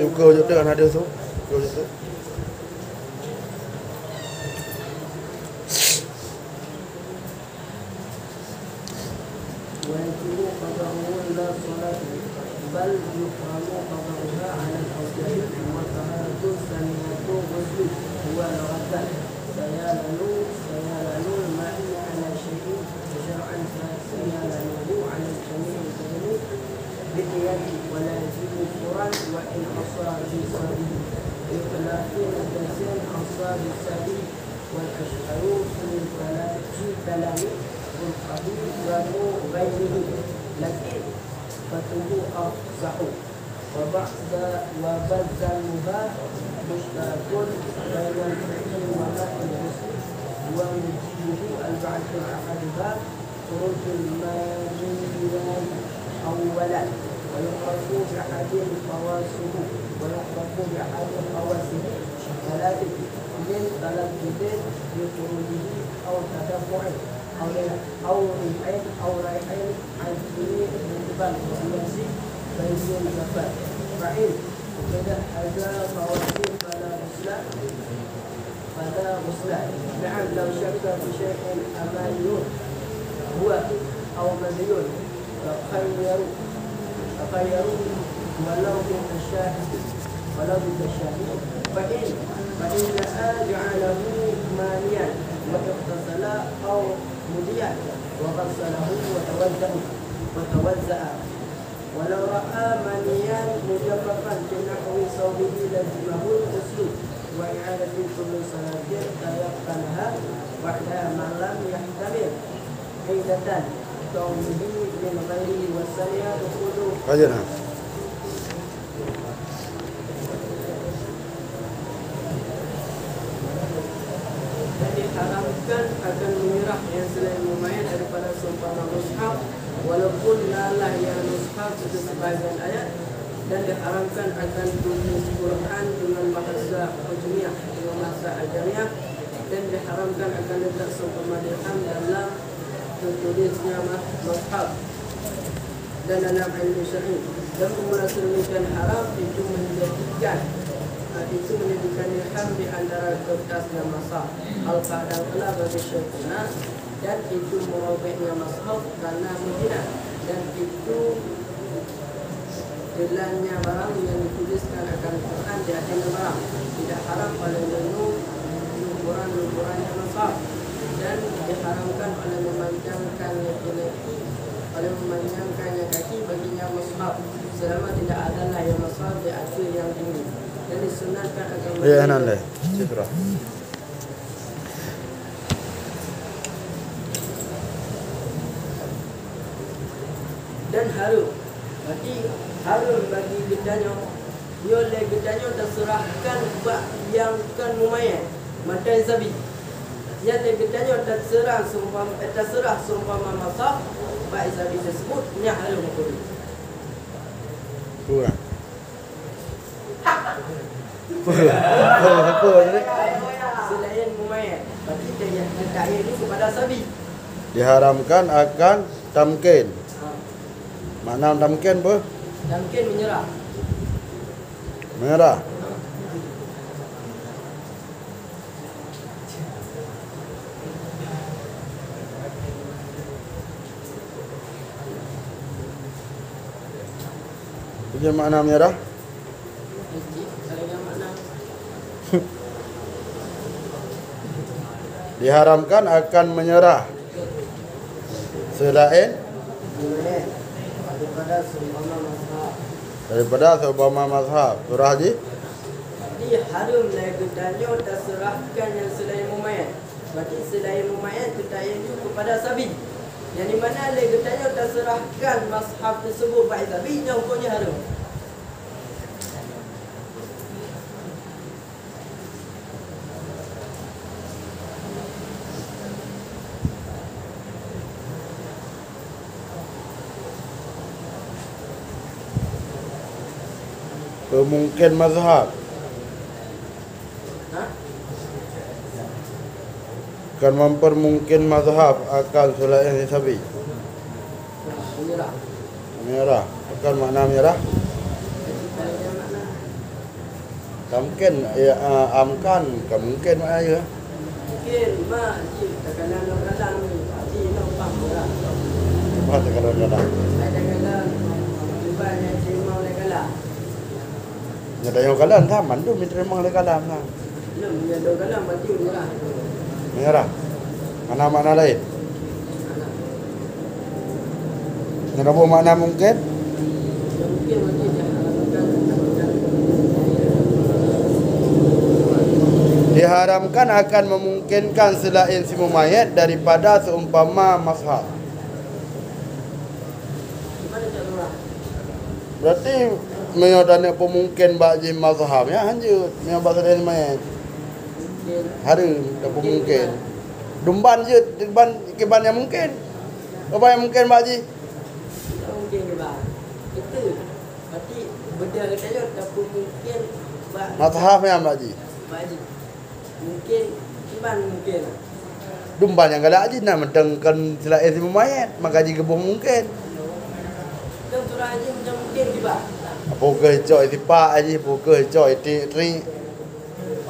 Buka je tu kan ada tu. Buka je tu. بل يقام قضاؤها على الأصل والطهارة الثانية غسل هو الغسل سيالن الماء على شيء شرعا فسيالنه على الجميع الجميع باليد ولا يجب القرآن وإن أصاب بالصبي يخلافون التسين أصاب بالصبي والأشهر في الكلام والقبيل وغيره لكن فتوه أفصح وبذلها مشترك بين الفعل وماء الغسل ومجيبه البعث أحدها خروج الماء أولا ويخرج بأحد الفواسه ثلاثة من تلذذ بخروجه أو تدفع أو ريحين عن جميع الجبال والنسي بين الزفاف فإن إذا حدا فواسيل فلا غسل نعم لو شك بشيء أماني هو أو مديون فخيروا ولو بالتشاهد فإن جعله مانيا واغتسل أو مديا وغسله وتوزأ ولو رأى مانيا مجففا بنحو صوبه لزمه الغسل وإعادة كل صلاة تيقنها وحدها ما لم يحتمل عيدة كونه من غيره والثانية دخوله dan diharamkan akan menyerah yang selain lumayan daripada seumpama mushaf walaupun lalah yang mushaf itu sebagian ayat dan diharamkan akan tulis Quran dengan bahasa Ujmiyah dengan bahasa Ajamiyah dan diharamkan akan letak seumpama dirham dalam tertulisnya mushaf dan dalam ilmu syar'i dan pemula sedemikian haram itu menjadikan dirham di antara kertas dan mashaf al-qadar telah bagi syaitan dan itu merobeknya mashaf karena menghina dan itu hilangnya barang yang dituliskan akan Quran di akhir barang tidak haram oleh luburan-luburannya mashaf dan diharamkan oleh memanjangkannya kaki baginya mashaf selama tidak adalah yang mashaf di akhir yang tinggi dan disunatkan akan dan harum bagi gedanya oleh gedanya terserahkan bak yang kan lumayan matai sabi yang gedanya terserah seumpama mashaf bak sabi tersebut nya harum hukum kurang selain lumayan tapi dia tidak itu kepada sabi diharamkan akan tamkin. Makna tamkin apa? Tamkin menyerah. Menyerah. Punya makna menyerah? Diharamkan akan menyerah selain daripada seumpama mazhab. Surah Haji. Jadi harum legudanya terserahkan yang selain mumayyan. Berarti selain mumayyan kita itu kepada sabi. Yang di mana le katanya terserahkan mazhab tersebut Pak Izabi, dia hukumnya haram. Pemungkin mazhab Ha? kan mempermungkin mazhab akan selain hisabi. Menyerah. Merah. Akan makna merah. Yang mana? Tamkin ya amkan kan mungkin makna ya. Mungkin mak ji kadang-kadang ni ji nampak merah. Cepat kadang-kadang. Kadang-kadang ibaratnya ji mau lekala. Nyata yang kalan taman tu memang le kalam nah. Belum dia do kalam mati menyerah. Merah. Mana makna lain? Yang apa makna mungkin? Mungkin mati dia haramkan. Diharamkan akan memungkinkan selain si mayat daripada seumpama mazhab. Mana cara? Berarti menyodana pemungkin bagi mazhab ya hanjut yang bahasa lain mayat. Mungkin Harum tak pemungkin. Dumban je dumban kiban yang mungkin. Apa yang mungkin bagi? mungkin juga. Itu berarti benda katanya tak mungkin bak Mazhab yang bagi. baji. Mungkin iban mungkin. Dumban yang galak aja nak mendengkan selain si mayat maka jika mungkin. Dan surah haji macam mungkin juga. Apa ke coy tipak aja, apa ke coy tri.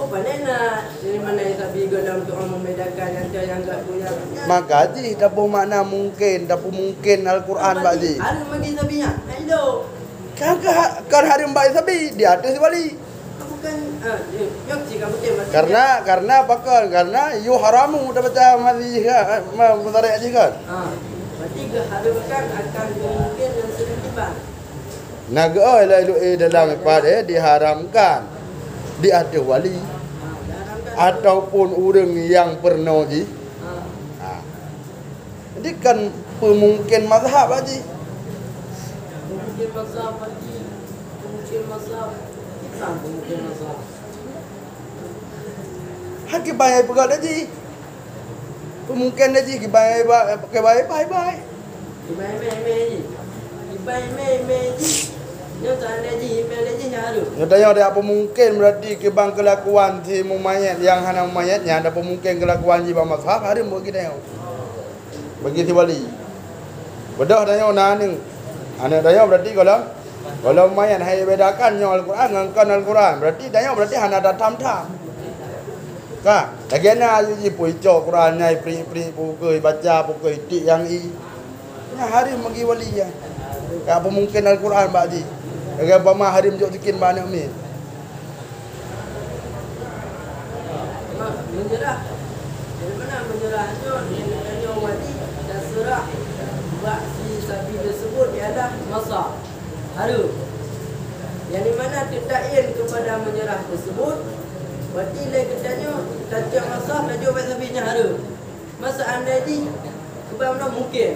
Oh, banana dari mana yang sabi dalam doa membedakan antara yang enggak punya. Maka ji dapat makna mungkin, dapat mungkin Al-Quran bagi. Ada bagi sabinya. Hello. Kan harum bagi sabi di atas wali. Bukan yok jika betul mati. Karena apa kan? Karena yu haramu dah baca masih mutarik aja kan. Berarti keharamkan akan mungkin yang sering tiba. Naga lalu dalam ibadat diharamkan di atas wali Diharamkan. ataupun orang yang pernah ji. Jadi kan pemungkin mazhab aja. Mungkin mazhab mati. Mungkin mazhab. Mungkin mazhab. Hak bayar pegang aja. Pemungkin aja bayar pakai bayar bye. Ibai me. Ibai me. Dia tak ada ji, email dia nyaru. Ya tanya ada apa mungkin berarti kebang kelakuan si mumayat yang hana mumayatnya ada pemungkin kelakuan ji mazhab hari bagi dia. Bagi si wali. Bedah tanya naning. Anak tanya berarti kalau mumayat hai bedakan yang Al-Quran ngangkan Al-Quran berarti tanya berarti hana datam tam. Ka, lagi na ji puico Quran nyai pri pukul baca pukul tik yang i. Ya hari bagi wali ya. Ka apa mungkin Al-Quran bagi. Lagi apa mah hari menjok bikin banyak ni. Menyerah. Dari mana menyerahnya? Dia wali dan serah. Buat si sabi tersebut ialah masa. Haru. Yang di mana tertain kepada menyerah tersebut. Berarti lain katanya tajam masa laju buat sabinya haru. Masa anda ni kepada mungkin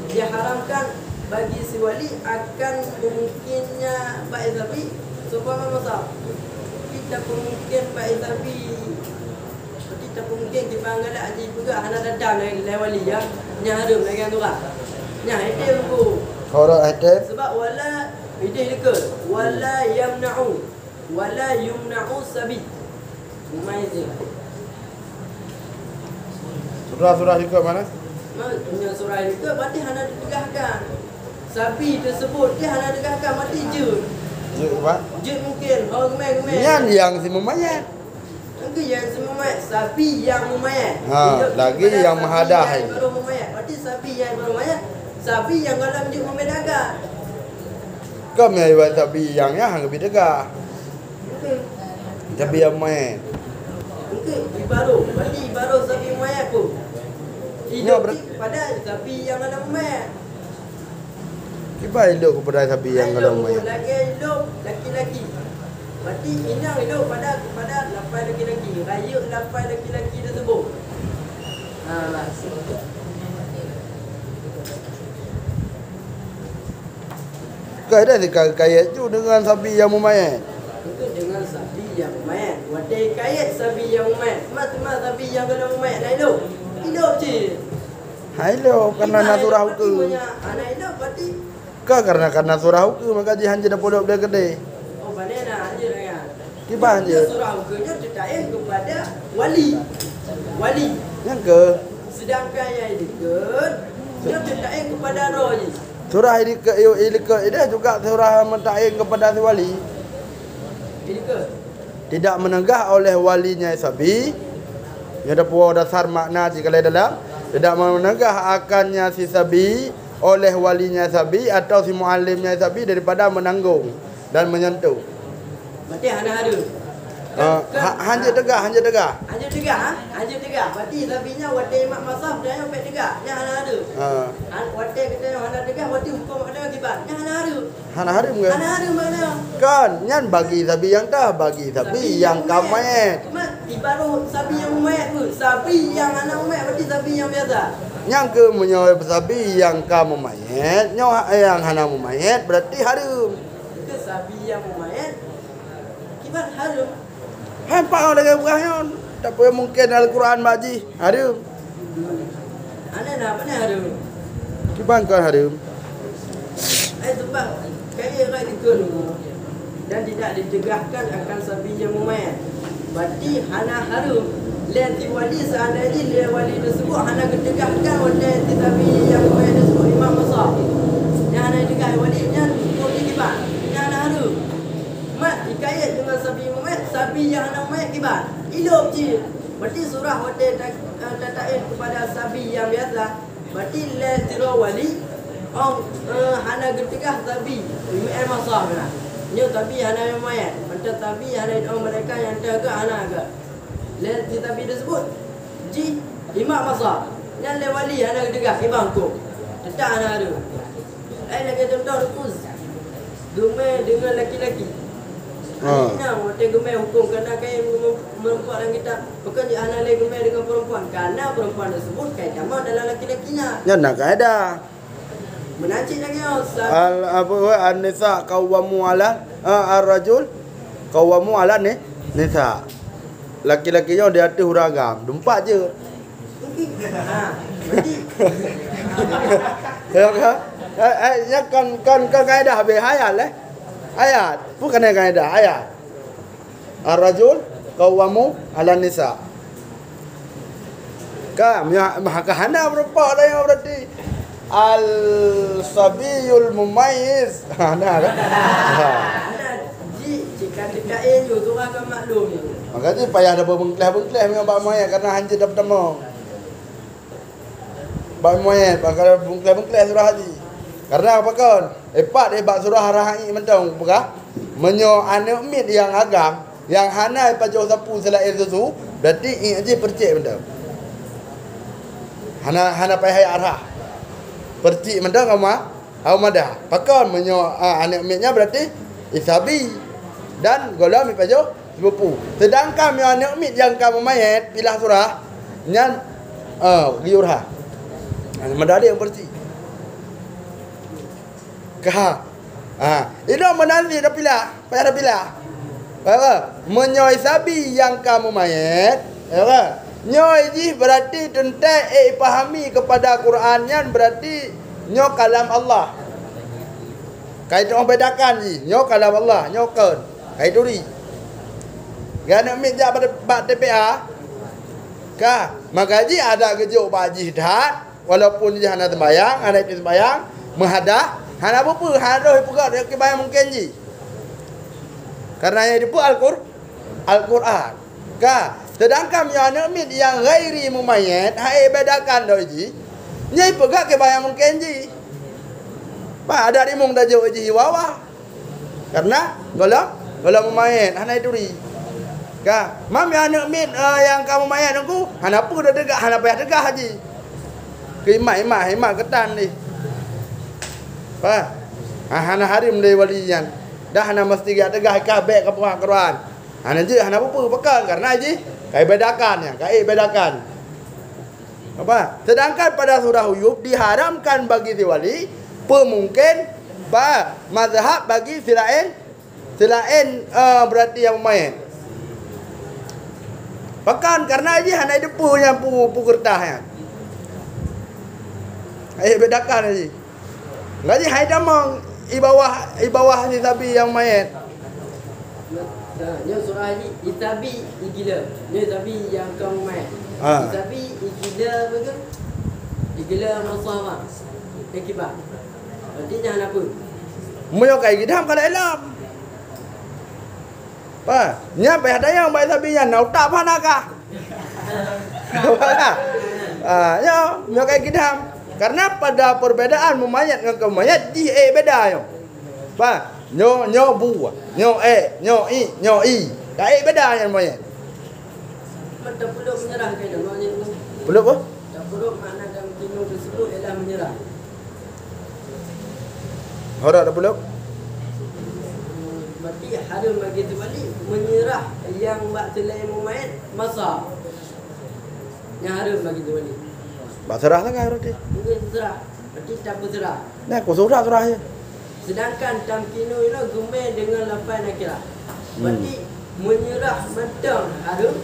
dia haramkan bagi si wali akan mungkinnya baik sabi supaya masa kita mungkin baik sabi kita mungkin kita panggil aji juga anak datang dari wali ya nyarum lagi tu lah nyah itu bu Kalau ada sebab wala ide dekat wala yumna'u sabi Amazing. surah-surah juga mana? Punya surah itu berarti hana ditegahkan. Sapi tersebut dia hana ditegahkan mati je. Je apa? Je mungkin orang gemai-gemai. Yan yang si mumayat. Itu yang semuanya sapi yang mumayat. Lagi yang mahadah ini. Baru mumayat. Berarti sapi yang baru mumayat. Sapi yang dalam je membedakan. Kau mai buat sapi yang hang lebih degah. Sapi yang main. Mungkin baru. Berarti baru sapi mumayat pun. Hidup pada sapi yang dalam mumayat. Kibai elok kepada sapi yang dalam main. Lagi hidup laki-laki. Berarti inang hidup pada lapai laki-laki. Raya lapai laki-laki tersebut. Kau dah kait tu dengan sapi yang mumayat. Itu dengan sapi yang mumayat. Wadai kait sapi yang mumayat. Mas sapi yang kena mumayat nak hidup. Hidup je. Hailo karena naturah hukum. Anak hidup berarti. Kau karena surah hukum maka ji hanja dah podok dia gede. Oh mana nak hanja dengan. Kiban je. Surah hukumnya ditaik kepada wali. Wali. Yang ke Sedangkan yang dekat dia ditaik kepada roh je. surah ini dia juga surah mentaik kepada si wali. Dekat. Tidak menegah oleh walinya sabi. Yang ada puas dasar makna jika dalam tidak menegah akannya si sabi oleh walinya sabi atau si muallimnya sabi daripada menanggung dan menyentuh. Berarti hana ada. Hanya tegak. Hanja tegak ha? Hanja tegak. Berarti sabinya wadai mak masaf dia yang pek tegak. Yang hana ada. Wadai kita yang hana tegak, wadai hukum ada akibat. Yang hana ada. Hana harim ke? Hana ada makna. Kan, nyan bagi sabi yang dah bagi sabi yang kamayat. Ibarat sabi yang umayat tu. Sabi yang hana umayat berarti sabi yang biasa. Yang ke menyoy sabi yang kamu mayat, yang hana mumayat berarti harum. Itu sabi yang umayat. Kibat harum. Hampa orang dengan buahnya. Tak boleh mungkin Al-Quran baji. Harum. Ana nak apa ni harum? Kiban kau harum. Sebab kaya rai dikun dan tidak ditegahkan akan sabi yang umayat. Berarti hana harum. Lenti wali seandainya dia wali tersebut hana ditegahkan oleh sabi yang umayat tersebut imam besar. Yang hana ditegah walinya hukum kibat. Yang hana harum. Mat dikait dengan sabi umayat, sabi yang hana umayat kibat. Hidup je. Berarti surah wadai tatain kepada sabi yang biasa. Berarti lenti wali hana getegah tabi imam masah benar. Nyo tabi hana mayat. Macam tabi hana mereka yang agak hana agak. Lain tabi tersebut. Ji imam masah. Yang le wali hana getegah imam hukum. Tetap hana ada. Lagi contoh rukuz. Gemai dengan laki-laki. Nah, waktu gemai hukum kerana kaya perempuan yang kita bukan dia hana le gemai dengan perempuan karena perempuan tersebut kaya sama dalam laki-lakinya. Ya nak ada. Menancik lagi An-nisa qawwamu ala ar-rajul qawwamu ala nisa. Laki-lakinya di atas huragam. Dumpak je. Ya kan kaedah habis ayat lah. Ayat bukan kaedah ayat. Ar-rajul qawwamu ala nisa. Maka hana berapa dah yang berarti al-sabiyul mumayyiz. Nah kan? Jika dikain tu orang akan maklum. Makanya payah ada bengklah memang bak moyat karena hanja dah pertama. Bak moyat bakal bengklah surah haji. Karena apa kan? Epat bak surah rahai mentang buka. Menyo anak mit yang agam yang hana pajau sapu selain itu berarti ini percik benda. Hana payah arah. Percik mendang au madah. Pakon menyo anak mitnya berarti isabi dan golam pajo sepupu. Sedangkan yang anak mit yang kamu mayat pilah surah nyan giurha. Madari yang percik. Kah. Ini menanti dah pilah, payah dah pilah. Apa? Menyo isabi yang kamu mayat, apa? Nyo ji berarti tentang pahami kepada Quran yang berarti nyo kalam Allah. Kait orang bedakan ji, nyo kalam Allah, nyo kan. Kait duri. Gana mit ja bak TPA. Ka, maka ji ada gejuk bak jihad walaupun ji hana sembayang, hana sembayang, menghadap, hana apa hadoh pegak dia kebayang mungkin ji. Karena yang dipu Al-Quran. Ka, sedangkan yang anak yang ghairi mumayyad hai bedakan dah ji. Nyai pegak ke bayang mungkin ji. Pak ada rimung dah jauh ji wawa. Karena golam mumayyad hana duri. Ka, mam yang anak yang kamu mayat aku hana apa dah tegak hana payah tegak haji. Ke imak ketan ni. Pak, hana harim dari waliyan. Dah hana mesti tegak kabeh ke Quran. Hana je hana apa bekal karena je kai bedakan. Apa? Sedangkan pada surah Huyub diharamkan bagi si wali pemungkin mazhab bagi selain berarti yang mayat. Bahkan karena aja hanya depu yang pu kertasnya. Ayo bedakan aja. Ngaji hai damang i bawah ni tabi yang mayat. Nya surah ni itabi igila. Nya tabi yang kau mayat. Itabi igila betul. Igila masama. Ekibah. Berarti jangan apa? Moyo kai gidam kada elam. Nya pe ada yang baik tabi nya nau tak panaka. Yo, moyo kai gidam. Karena pada perbedaan memayat dengan kemayat di beda yo. Nyo bu, nyo i. Tak beda yang mayat. Mata peluk menyerah kan namanya tu. Peluk apa? Tak peluk makna dalam kino tersebut ialah menyerah. Orang ada peluk? Berarti haram bagi tu balik menyerah yang buat selain memayat masa. Yang haram bagi tu balik. Serah lah kan berarti. Mungkin serah. Berarti tak berserah. Nah, aku serah je. Sedangkan tamkinu ini gemar dengan lafaz nakirah. Berarti menyerah medang harum.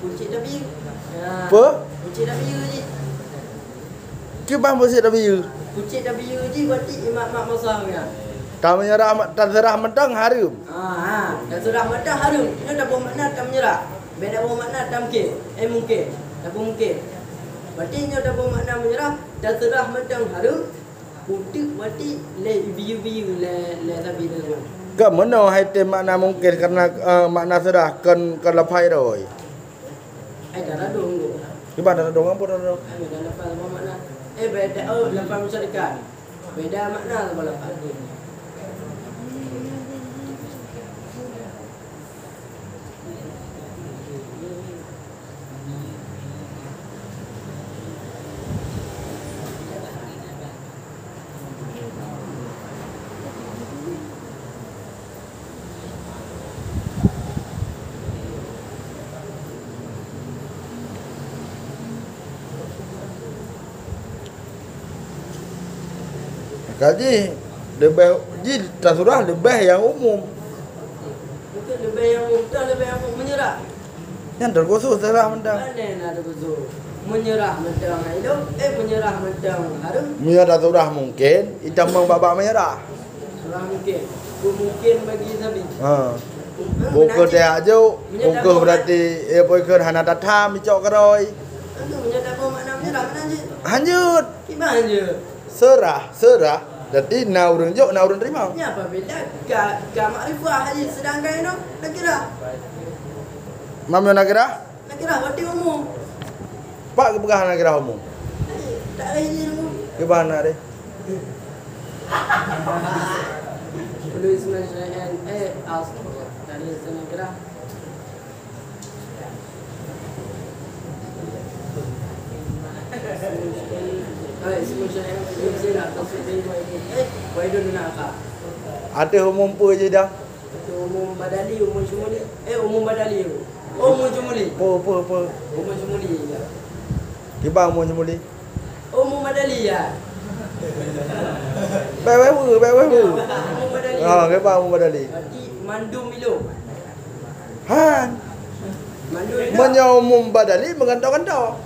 Kunci tabiu. Apa? Kunci tabiu je. Kibah mesti ada biu. Kunci tabiu je berarti imak-mak masahnya. Tak menyerah, tak serah medang harum. Tak serah medang harum. Ini tak bermakna tak menyerah. Beda bermakna tak mungkin. Mungkin. Tak mungkin. Berarti ini tak bermakna menyerah. Tak serah medang harum. Untuk berarti le biu-biu le tabi tu. Ke mana hai tem makna mungkin karena makna serah kan lepai rồi. Ai dah radung tu. Kibah dah dong apa dah dong. Ai dah lepas apa makna? Beda lepas masyarakat. Beda makna apa lepas tu. Kaji lebih ji tasurah lebih yang umum. Mungkin lebih yang mudah, lebih yang menyerah. Yang terkhusus serah mendang. Mana ada khusus menyerah mendang itu, menyerah mendang harum. Mia tasurah mungkin, itam babak menyerah. Surah mungkin bagi Nabi. Buku dia aja, buku berarti buku hana datam dicok keroi. Itu menyerah apa makna menyerah mana je? Lanjut. Gimana je? Serah. Jadi naurun jok, naurun terima. Ini apa beda? Ga makrifah haji sedangkan itu nakirah. Mami nakirah? Nakirah berarti umum. Pak kebegahan nakirah umum. Tak ada ini umum. Kebahan nak deh. Perlu ismail as dari nakirah. Ada umum apa je dah? Umum badali, umum syumuli. Umum badali. Umum syumuli. Apa? Umum syumuli je. Kibang umum semuli. Umum badali ya. Bewewu. Umum badali. Kibang umum badali. Berarti mandum milu. Han. Mandum milu. Menyo umum badali mengantau-kantau.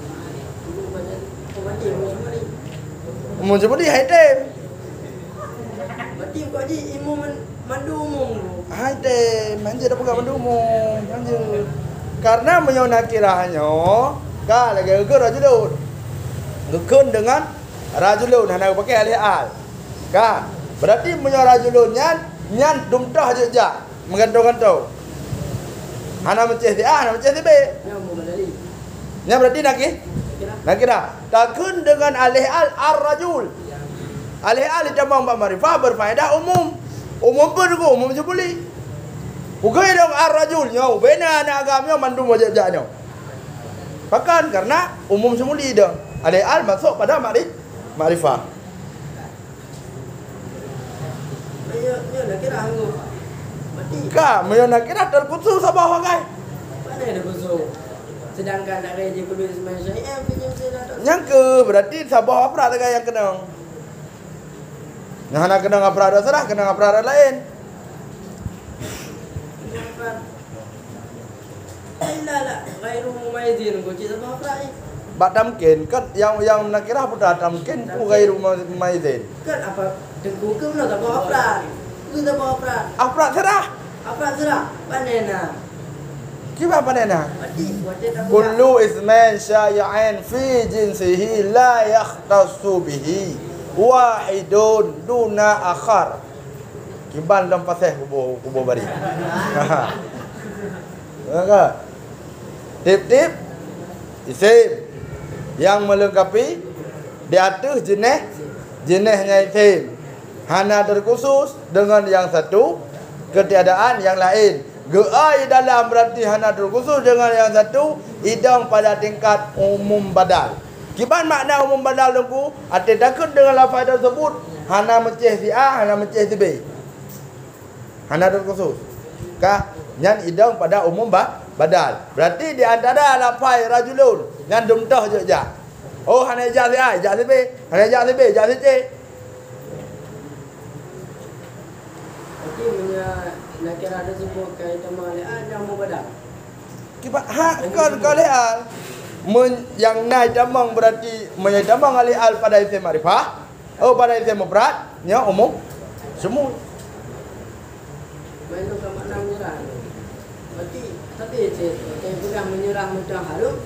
Umum badali. Berarti umum syumuli. Umum semuli hai tem. Berarti kau ji imum mandum umum. Hai tem, manja dah pegang umum. Manja. Karena menyo nakirahnya ka lagi ke rajulun. Gekun dengan rajulun hana pakai alih al. Ka berarti menyo rajulun nyan dumtah je mengantau-kantau. Hana menceh dia, hana menceh be. Ya umum badali. Nya berarti nakirah. Takun dengan alih al ar-rajul. Alih al jamang ba marifah berfaedah umum. Umum pun ko umum je boleh. Bukan dong ar-rajul nyo, bena anak agama mandum wajah nyo. Bahkan karena umum semuli dah. Alih al masuk pada makrifah. Ya nakirah anggo. Berarti Ka menyo nakirah terkhusus sabah kai. mana ada khusus? Sedangkan nak reji kudu ismail syai'ah pinjam saya dah. Yang ke berarti sabah apa tak yang kena. Nah hana kena ngapra serah kena ngapra lain. La ghairu mumayyizin ko cita apa apa Bak tamkin kan yang nakirah pada tamkin ku ghairu mumayyizin. kan apa dengku ke mana tak bawa apa kita bawa apa Afra serah. serah panena Kiba panena? mati buat tak Kullu isman syai'an fi jinsihi la yakhtassu bihi wahidun duna akhar. Kiban dalam pasih kubo bari. Maka tip-tip isim yang melengkapi di atas jenisnya isim. Hana terkhusus dengan yang satu, ketiadaan yang lain. Geai dalam berarti hana terkhusus dengan yang satu, idang pada tingkat umum badal. Kiban makna umum badal tu? Ate takut dengan lafaz tersebut, hana meceh si A, hana meceh si B. Hana terkhusus. Kah? Yang idang pada umum badal. Berarti di antara lafaz rajulun yang dumtah je ja. Oh hana ijaz si A, ijaz si B, hana ijaz si B, ijaz si C. Jadi punya nak kira ada sebut kaitan malah yang mau badal. Kibat hak kan kalian yang naik damang berarti menyadamang alih al pada isim ma'rifah. Oh pada isim mufrad nya umum semua. Main ke makna menyerah. Berarti tapi saya pegang menyerah mudah harum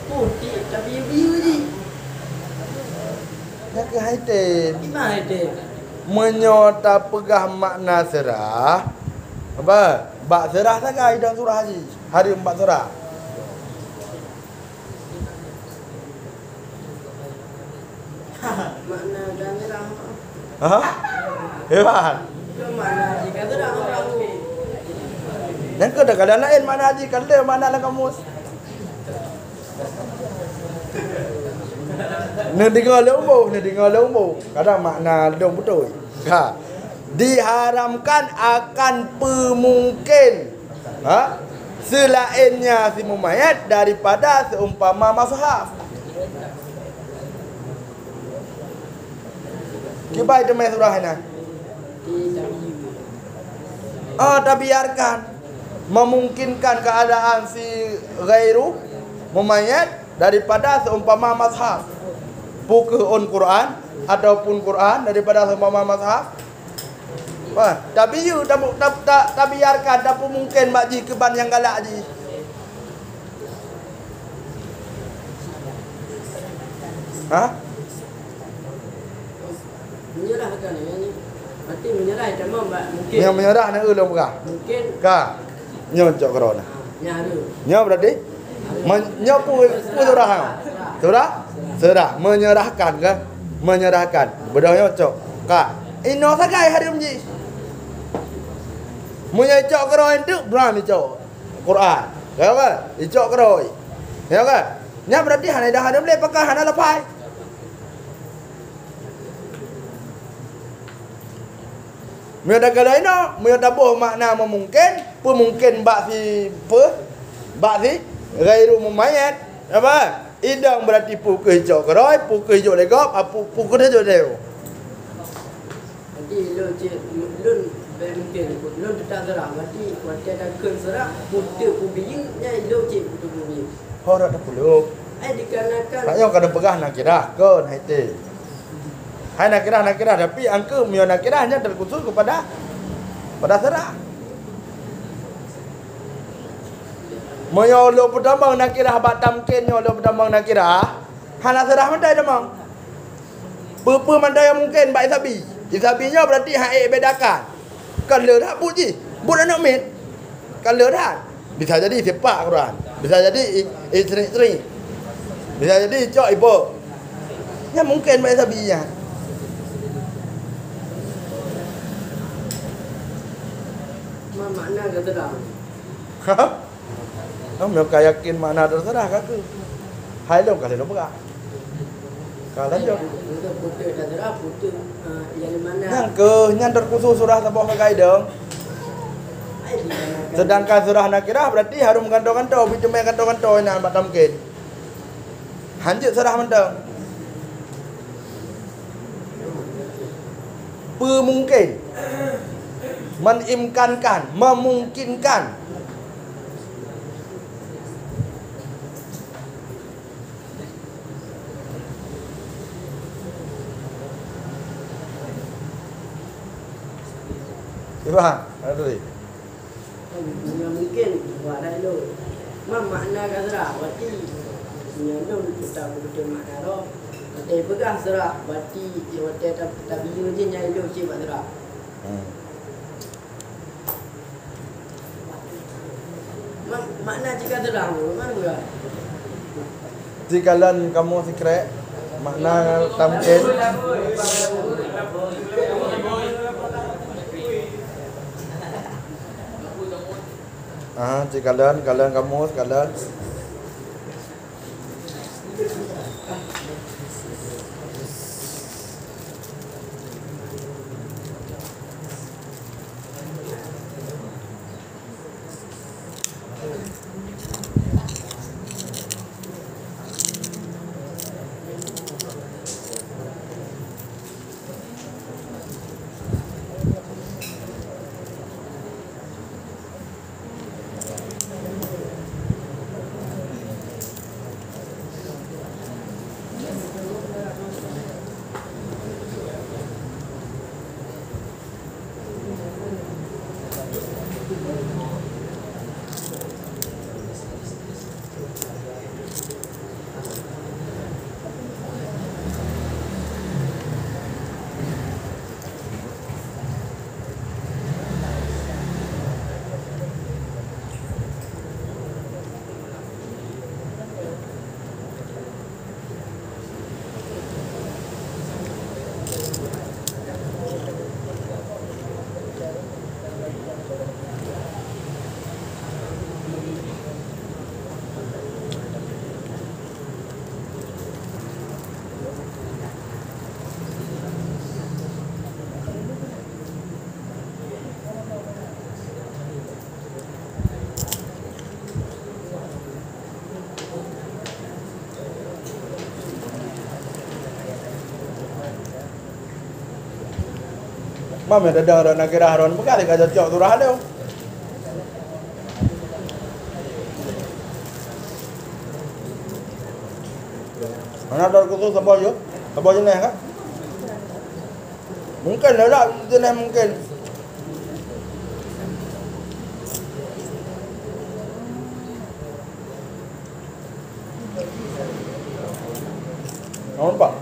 putih tapi biru je. Yang ke haitin Di mana dia? menyota pegah makna serah. Apa? Bak serah sagai dan surah haji. Hari 4 surah. Makna dan menyerah. Ha? Hebat. Ke mana jika terang orang tu? Yang ke dah kadang lain makna haji kada makna dalam kamus. Ni dengar lembu. Kadang makna dong betul. Ha. Diharamkan akan pemungkin selainnya si mumayyad daripada seumpama mushaf. Kibai itu main surah ini. Tak biarkan memungkinkan keadaan si ghairu mumayyad daripada seumpama mushaf. Buku Quran ataupun Quran daripada seumpama mushaf. Wah, tapi you tak biarkan, tak pun mungkin makji keban yang galak ji. Ha? Menyerah kan ini. Berarti menyerah cuma mungkin. Yang menyerah nak ulung berah. Mungkin. Ka. Nyo cok kerana. Nyaru. Nyo berarti nyo pu surah. Surah? Surah menyerahkan ke? Menyerahkan. Bedahnya cok. Ka. Ino sagai harum ji. Munya cok keroi tu berani cok Quran. Ya kan? Cok keroi. Ya kan? Nya berarti hana dah harum le pakai hana lepai. Munya dah galai no, munya tabuh makna memungkin, pemungkin bak si ghairu mumayyad. Apa? Idang berarti pukul cok keroi, pukul jok legop, pukul dia jok deu. Jadi lun mungkin lun tak serah mati ada kun serah putih pubing nya lo cik putih pubing. Horak dah puluk. Dikarenakan Tak yang kada pegah nak kira ke haite. Hai nak kira tapi angka mio nak kira hanya terkhusus kepada serah. Moyo lo pertama nak kira bak tamkin yo lo pertama nak kira. Hana serah mandai demang. Apa mandai yang mungkin bak isabi. Isabinya berarti hak bedakan. Kalau dah puji, buat anak mit. Kalau dah bisa jadi sepak Quran, bisa jadi isteri, bisa jadi cok ibu. Ya mungkin bak isabinya. makna kata dah. Ha? Kamu yakin makna terserah kakak. Hai lo kalau lo berah. Kalau jo. Untuk putih dah serah putih yang mana? Yang ke yang terkhusus surah sabah kagai dong. Sedangkan surah nakirah berarti harus mengantong-antong, cuma kantong-kantong nak batam ken. Hanjut surah mentang. Pemungkin. Menimkankan, memungkinkan. Faham? Ada tadi. Mungkin buat lalu. Makna kasra berarti nyandung kita betul makna roh. Tapi pegah serah berarti kita tapi je nyai lu cik serah. Makna jika serah mana enggak? Jikalan kamu secret makna tamkin. Jikalan kamu sekalian. Mama dadang ron nak kira ron bukan dia cocok tu rah dia. Mana ada kutu sabah je? Sabah jenis kan? Mungkin lah jenis mungkin. Nampak?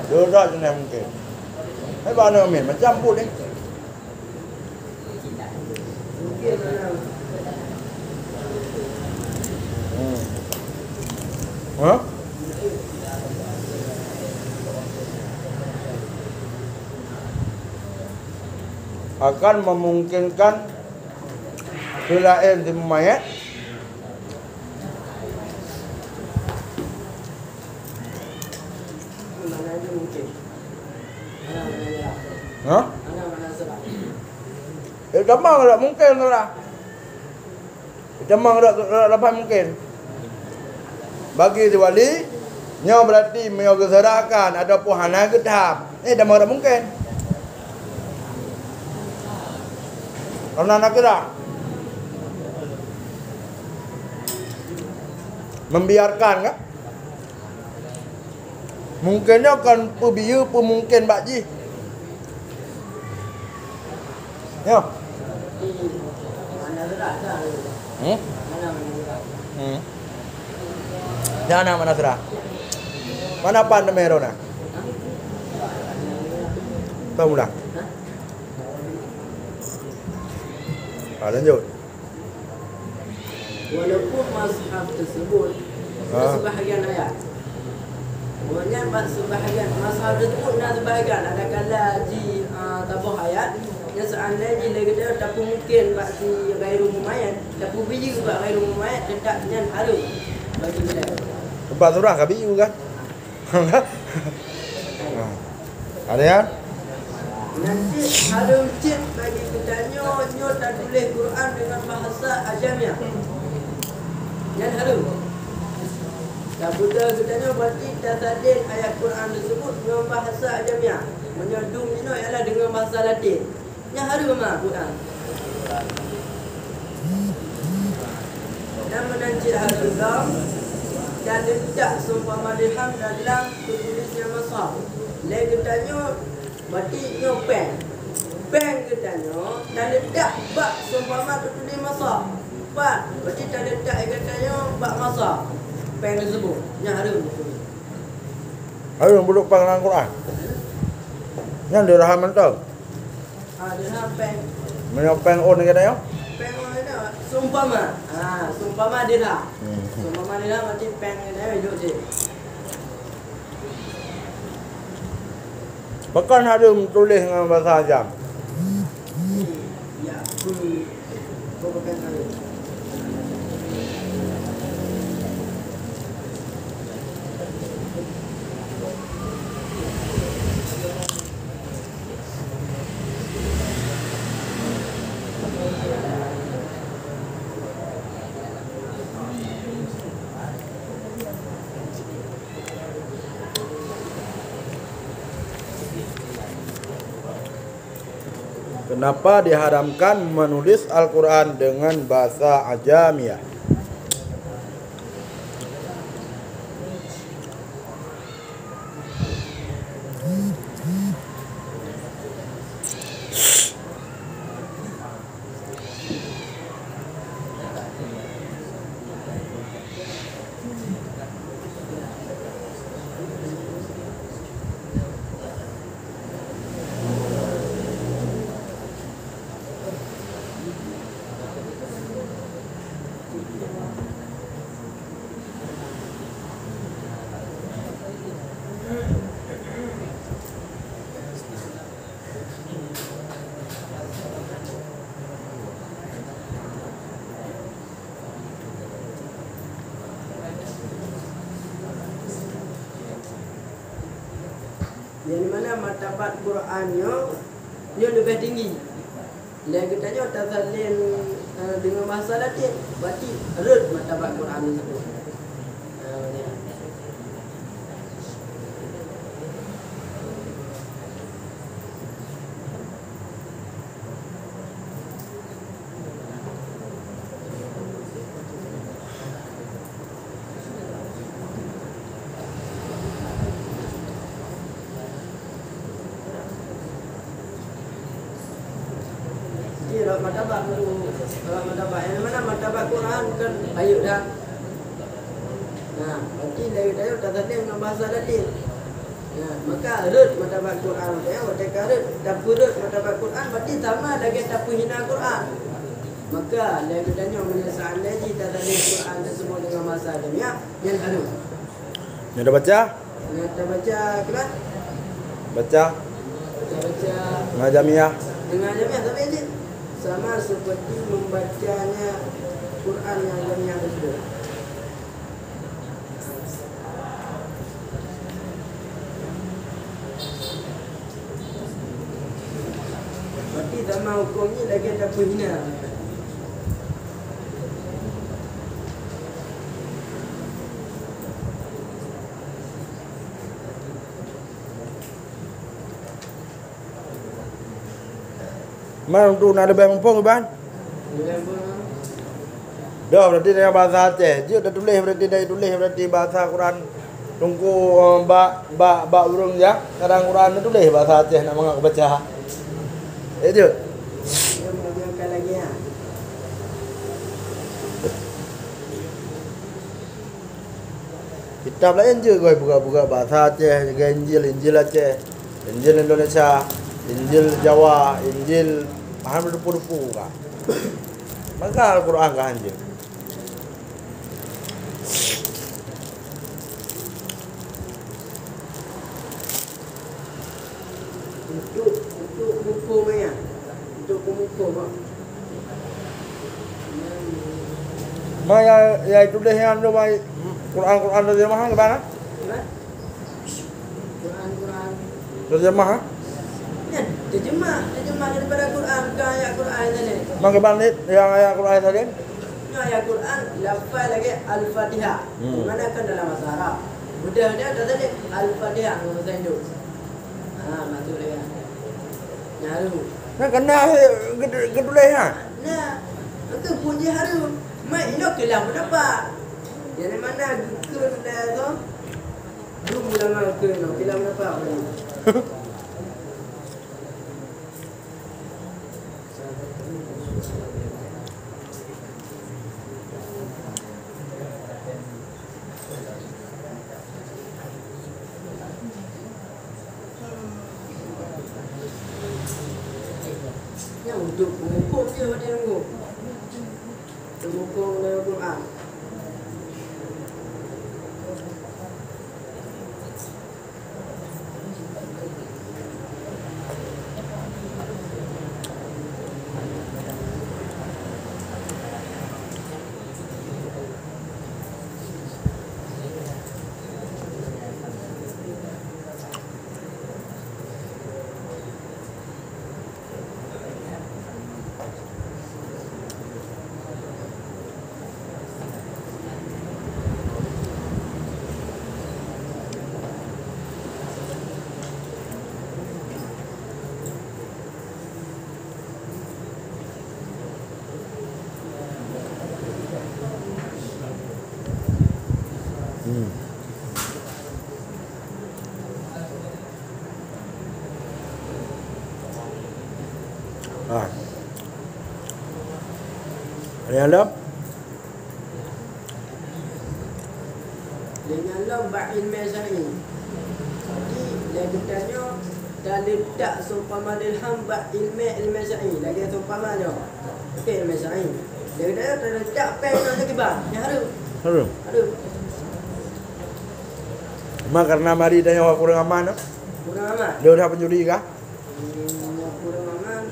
Đưa ra cho em kìa. Thấy bao nhiêu miền mà trăm phút đấy. Hả? Akan memungkinkan Filain di mayat. Hah? Demang tak mungkin lah. Demang tak dapat mungkin. Bagi si wali, nyo berarti nyo keserahkan ada pohana gedap. Demang tak mungkin. Karena nak kira membiarkan kan? Mungkinnya kan perbiya pemungkin bakji. Ya. Jangan mana serah. Mana pan mero na? Tahu dah. Lanjut. Walaupun mazhab tersebut sebahagian ayat. Sebenarnya sebahagian mazhab tersebut dan sebahagian ada kala di tabuh ayat. Yang seandainya jika kita tak mungkin bagi gairu mumayyan, tak biji bagi gairu mumayyan tetapnya harum bagi kita. Tempat surah kah biji kan? Ada ya? Nanti harum cip bagi kita nyo tak tulis Quran dengan bahasa ajamnya. Yang harum. Dan Buddha katanya berarti tasadin ayat Quran tersebut dengan bahasa Ajamiah. Menyodum ini ialah dengan bahasa Latin. Yang harum mah Quran. Dan menancir harum dan letak seumpama dirham dalam tertulisnya masah. Lain katanya berarti nyopeng. Peng katanya dan letak bak seumpama tertulis masah. Bak berarti tak letak katanya bak masah. Peng tersebut yang harum. Harum belum panggilan Quran. Yang dirham tu. Dirham peng. Menyopeng on katanya. Peng mana seumpama. Seumpama dirham. Seumpama dirham berarti peng katanya hidup je. Bahkan harum tulis dengan bahasa Ajam. Ya. Bukan harum. Kenapa diharamkan menulis Al-Quran dengan bahasa Ajamiah? Yang mana martabat Qurannya dia lebih tinggi. Lain katanya tazallin dengan bahasa Latin berarti red martabat Quran tersebut. Martabat yang mana martabat Quran kan ayat dah. Nah, berarti dari tazallin dengan bahasa Latin. Maka red martabat Quran dia ketika red tapu red martabat Quran berarti sama lagi tapu hina Quran. Maka lain katanya menyesal lagi tazallin Quran tersebut dengan bahasa Ajamiah yang harum. Yang dah baca? Yang dah baca kelas? Baca dengan Ajamiah. Dengan Ajamiah tapi aja sama seperti membacanya Quran yang Ajamiah tersebut. Berarti sama hukumnya lagi ada penghina. Mana tu nak lebih mumpung ban? Dah berarti dengan bahasa Aceh. Dia dah tulis berarti dah tulis berarti bahasa Quran. Tunggu ba urung ya. Kadang Quran tu tulis bahasa Aceh nak mengak baca. Itu. Dia mengajarkan lagi ya. Kitab lain je kau buka-buka bahasa Aceh, juga Injil Aceh, Injil Indonesia, Injil Jawa, Injil paham rupu-rupu kah? Maka Al-Quran kah anjing? Untuk hukum ya. Untuk hukum apa? Ya tulis yang tu mai Quran terjemah ke mana? Quran. Terjemah? Terjemah daripada Quran ke ayat Quran tadi. Mang ke mana yang ayat Quran tadi? punya ayat Quran lafaz lagi Al-Fatihah. Mana kan dalam bahasa Arab. Mudah dia ada tadi Al-Fatihah dalam bahasa Indo. Masuk lagi. Nyaru. Nah kena gedulai ha. Nah, itu punya haru. Mai ino kelam dapat. Yang mana ke dah tu? Belum bilang ke no kelam dapat. Yang untuk mengukur dia pada nunggu. Mengukur dalam Quran. Yang lap Dengan lomba ilmu syar'i. Jadi lagi tanya dan letak seumpama dirham bak ilmu syar'i. Lagi seumpama je. Okey ilmu syar'i. Lagi tanya letak pen lagi bang. Yang haru. Aduh. Cuma karena mari tanya orang kurang aman. Kurang aman. Dia dah pencuri kah? Kurang aman.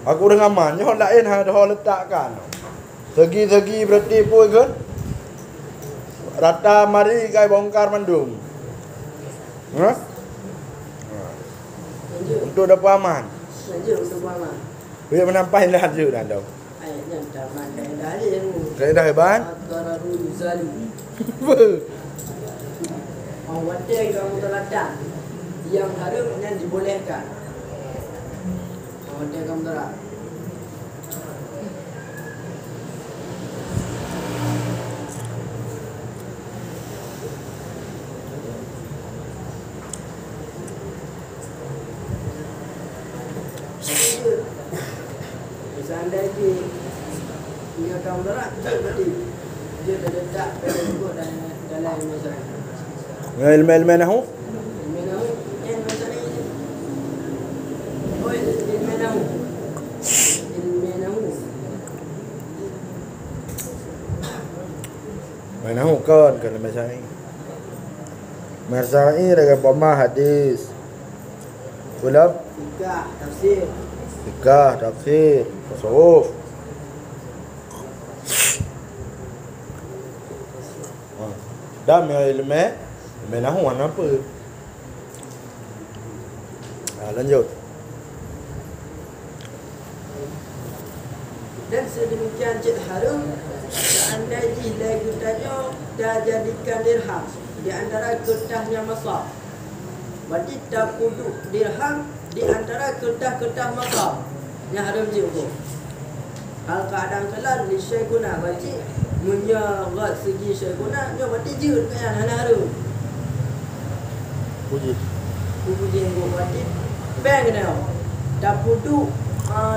Aku dengan aman. Nyo lain ada orang letakkan. Segi-segi berarti pun kan. Rata mari kai bongkar mandum. Ha? Untuk dapat aman. Lanjut untuk aman. Biar menampai lah je dah dah. Ayatnya taman kaedah dia yang Kaedah hebat. At-Tararul Zalim. Wadah kamu terladang yang haram yang dibolehkan. Wadah kamu terladang. Seandainya dia kamu terladang, berarti dia terletak pada ikut dalam masyarakat. Ilmu-ilmu nahu. Nahu kan kalau masai. Masai dengan pemah hadis. Kulab fikah, tafsir, tasawuf. Dam ilmu menahu apa? Lanjut. Dan sedemikian cik harum seandainya lagi tanya dah jadikan dirham di antara kertasnya masab. Berarti tak kudu dirham di antara kertas-kertas masab yang harum juga. Hal keadaan kelal di syekhuna berarti menyarat segi syekhuna dia berarti jut kan harum. Puji. Puji yang berarti bank dia. Tak kudu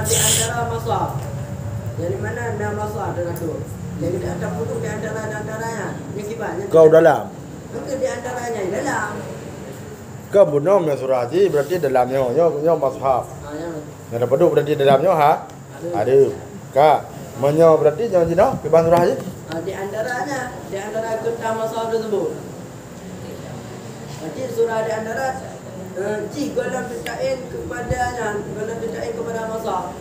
di antara masab. Dari mana nama masab dengan tu? Jadi tak kudu di antaranya. Yang kibarnya. Kau dalam. Mungkin di antaranya dalam. Kau bunom yang surati berarti dalamnya yo mashaf. Ada pedu berarti dalamnya ha? Ada. Kak, menyo berarti jangan tidak keban surah aja. Di antaranya, di antara kertas masab tersebut. Berarti surah di antara jika dalam ditain kepadanya, dalam ditain kepada masab.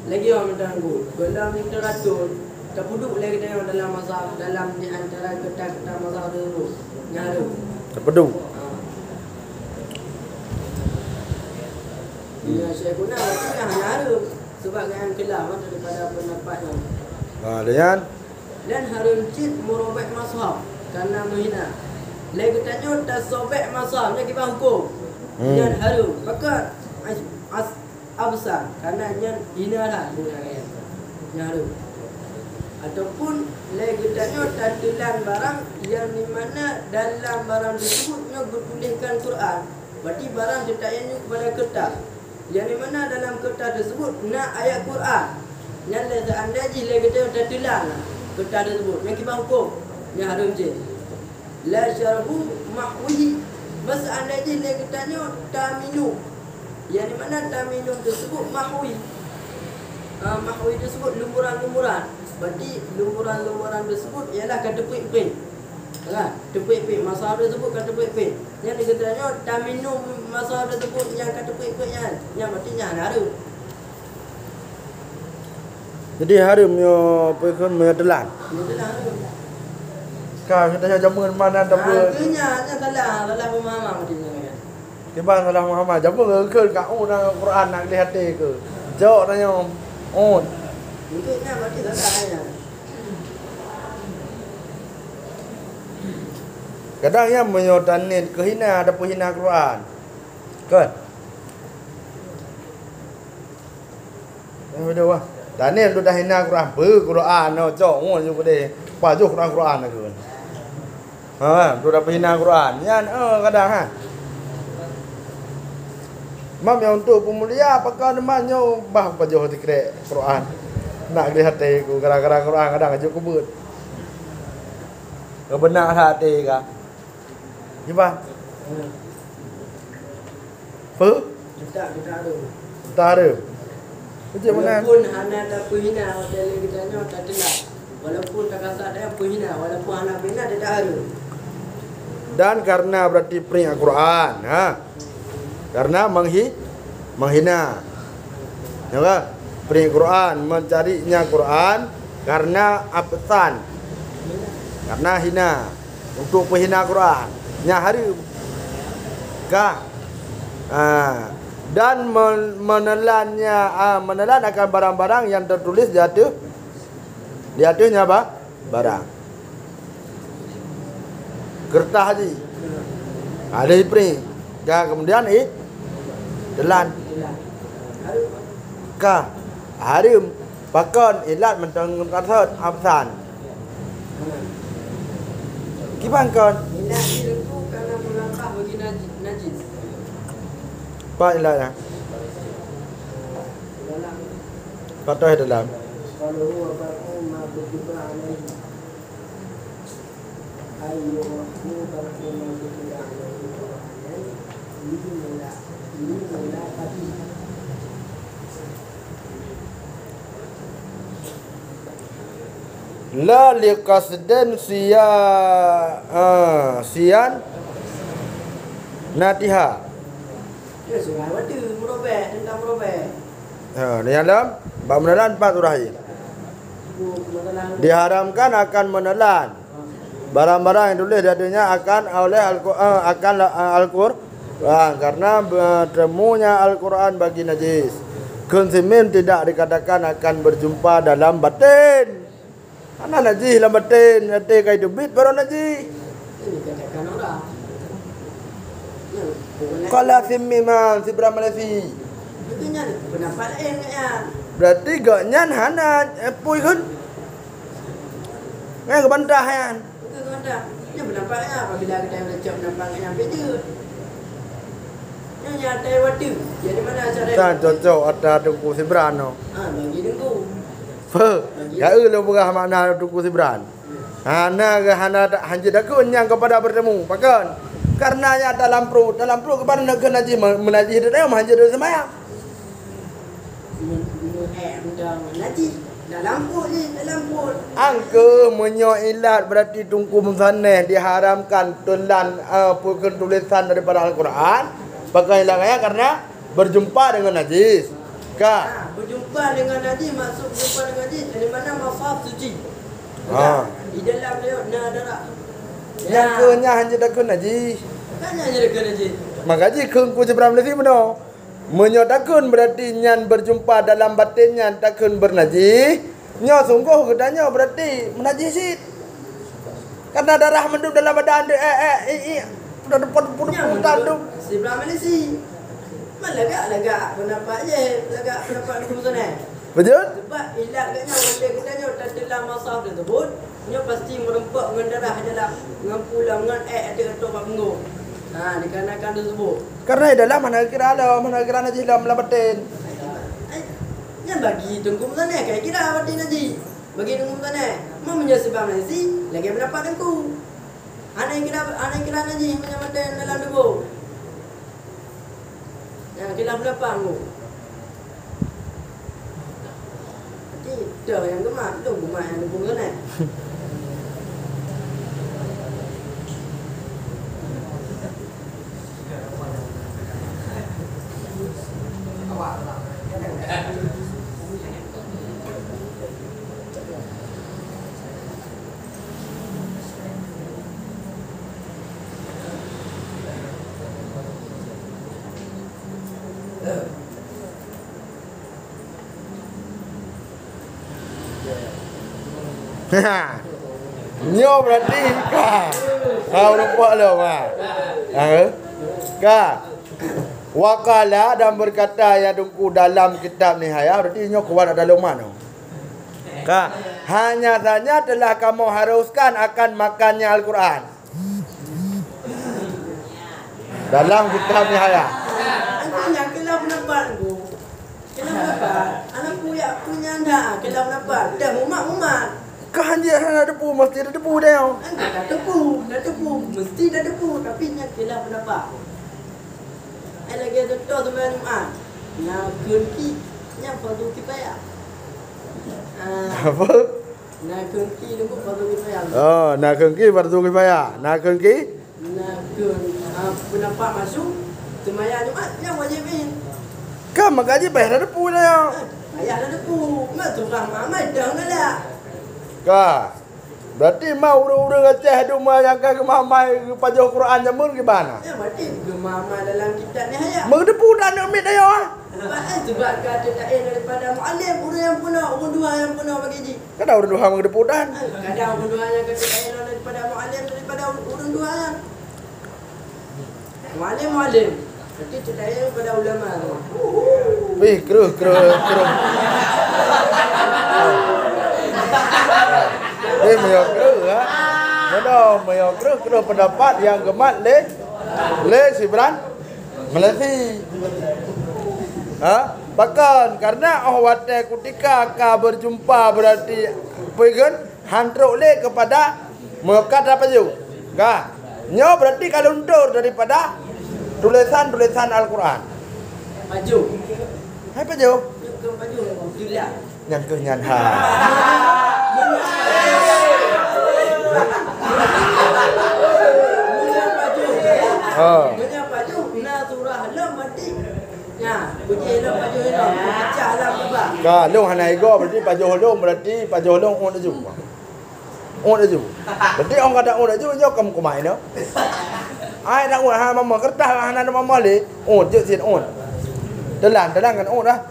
Lagi orang mengganggu. Dalam literatur terpuduk lagi dalam masab, dalam di antara kertas-kertas masab tersebut. Nyaru. Terpedu. Ya, saya guna berarti yang nyaru. sebab yang kelam daripada pendapat yang Dengan dan harum cid merobek mazhab karena menghina. Lagi tanya tak sobek mazhab dia kita hukum. Dan harum maka absar karena yang hina lah dia harum. Ataupun lagi tanya tak tulan barang yang di mana dalam barang tersebutnya bertuliskan Quran. Berarti barang ditakyannya kepada kertas. Yang di mana dalam kertas tersebut nak ayat Quran. Yang seandainya lagi tanya tak tulan kertas tersebut yang kita hukum yang harum je la syarhu mahwi masa andainya dia katanya taminu yang di mana taminu tersebut mahwi mahwi tersebut lumuran-lumuran berarti lumuran-lumuran tersebut ialah kata pik-pik kan tepik-pik masalah tersebut kata pik-pik yang dikatanya taminu masalah tersebut yang kata pik-pik yang berarti yang harum. jadi harum yo pekon metelan. Kau kita jamun mana tak boleh. Akhirnya salah pemahaman macam ni kan. Kebang salah Muhammad. Jamun ke kau nak Quran nak lihat ke. Jawab tanya. Oh. Mungkinnya berarti salahnya. Kadang yang menyotanin kehina ada penghina Quran. Kan? Dah wah. Daniel tu dah hina Quran, Quran no cok ngon ju kede. Pa ju Quran ke. Ha, tu dah hina Quran. Yan kadang ha. Mam yang untuk pemulia apakah namanya bah pajoh tikre Quran. Nak lihat ku gara-gara Quran kadang aja kubut. Ke benar hati ka. Gimana? Kita ada. Tak ada. Macam mana? Walaupun hana tak penghina hotel kita nyo tak telah. Walaupun tak kasar dia penghina, walaupun hana penghina dia tak ada. Dan karena berarti pering Al-Quran, ha? Karena menghina. Ya kan? Pering Quran, mencarinya Quran karena absan. Karena hina. Untuk penghina Quran. Nya hari kah? Dan menelan akan barang-barang yang tertulis di atasnya apa? Barang. Kertas haji. Ada ipri. Kemudian telan. Ka harim pakon ilat mentang kasut absan. Gimana kon? Ilat itu karena melangkah bagi najis. Apa ilatnya? Patah dalam. Kalau huwa bar'uma berjubah alaihi ayo huwa bar'uma berjubah alaihi ini mula tadi La liqasdan siyan natiha. dia surah wadu merobek tentang merobek Di dalam bab menelan 4 urahi. Diharamkan akan menelan barang-barang yang tulis dadanya akan oleh Al-Quran karena bertemunya Al-Quran bagi najis. Konsumen tidak dikatakan akan berjumpa dalam batin. Mana najis dalam batin, nanti kai debit baru najis. ini katakan orang Qala simmiman sibra malasi. betulnya pendapat lain kan Berarti gaknyan hana pui kan. Ngai ke bantah kan. betul kan dia pendampaknya apabila kita baca pendampaknya sampai je yang nyata wadu jadi mana cara Tak cocok ada tungku sibran no. bagi dengku Ya lo berah makna tungku sibran. Hana ke hana hanja dak nyang kepada bertemu. Pakan. Karenanya dalam perut kepada nak najis menajis dia hanja dia semayang. najis dalam pun Angka menyoilat berarti tungku musanah diharamkan tulan tulisan daripada Al-Quran. Pakai hilangnya karena berjumpa dengan najis. Kak. Berjumpa dengan najis maksud berjumpa dengan najis dari mana mafhum suci. Di dalam dia darah. Yang kenya hanya dak najis. Kan hanya dak najis. Maka ji keung ku sebram lagi beno. Menyo takun berarti nyan berjumpa dalam batinnya takun bernajis. Nyo sungguh katanya berarti menajisi. Karena darah mendung dalam badan dia udah depan tandu. Sebelah mana sih? Mana lagak pendapat je, lagak pendapat hukum sana. Betul? Sebab ilat katnya wanda katanya tak dalam masa tersebut, nyo pasti merempak dengan darah dalam dengan pulang dengan ada ketok bangun. Dikarenakan tersebut. Karena dalam mana kira najis dalam batin. Yang bagi tengkum sana, kayak kira batin najis. Bagi tengkum sana, mau menyebab najis, lagi pendapat tengku. Anak kira najis menyebabkan dalam tubuh. Yang kira pendapat tengku. Dah yang gemak, tu gemak yang tengkum sana. Nyo berarti kau nampak lah wakala dan berkata ya dengku dalam kitab Nihayah berarti nyo kuat dalam mana hanya saja telah kamu haruskan akan makannya Al-Quran dalam kitab Nihayah. Yang kira pendapat aku, kira pendapat anak punya anda kira pendapat dah mumat kan dia ada debu mesti ada debu dia. dah debu mesti dah debu tapi yang kira pendapat lagi tu teman Jumaat yang kunci yang fardu kifayah Apa? nak kunci tu fardu kifayah Nak kengki fardu kifayah. Nak kengki pendapat masuk sembahyang Jumaat yang wajibin kan makaji bayar ada debu dia. ayah dah debu mak tukang mamai dah lah. Berarti mau urang-urang Aceh tu mah yang ke mamai pajoh Quran jamun gimana? Ya berarti gemama dalam kitab ni haya. Mengdepu dah nak ambil dia. Sebab kata dain daripada muallim urang yang punah, urang dua yang punah bagi ji. Kadang urang dua mengdepu dah. Kadang urang dua yang kata dain daripada muallim daripada urang dua yang. Muallim. Berarti dain daripada ulama tu. Wih, keruh. Dia menyokru menyokru pendapat yang gemat le Sibran Melati. Bahkan karena wate ketika ka berjumpa berarti pegan hantruk le kepada mekat apa ju. Nyo berarti kalau undur daripada tulisan Al-Quran. Baju. Hai baju. Baju Abdullah. Yang kenyan Mengapa tu? Surah lam mati. Ya, puji lam baju lam. Baca lam apa? Lu hanai go berarti pajoh long on aju. Berarti orang kata on aju nyo kamu kumai no. Ai dak on mama kertas hanan mama le. On je sin on. Telan kan on dah.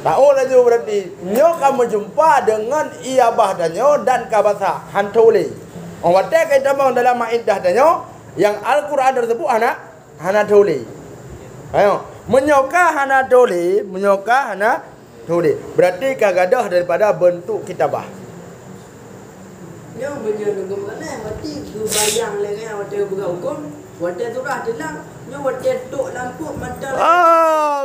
Tak aju berarti nyo kamu jumpa dengan iabah danyo dan kabasa hantole. Orang wate kita mau dalam maidah danyo yang Al-Quran tersebut hana tole. Ayo, menyoka hana tole. Berarti kagadah daripada bentuk kitabah. Nyo menyelenggung mana? Berarti bayang le kan wate buka hukum. Wate surah dalam nyo wate tok lampu mata.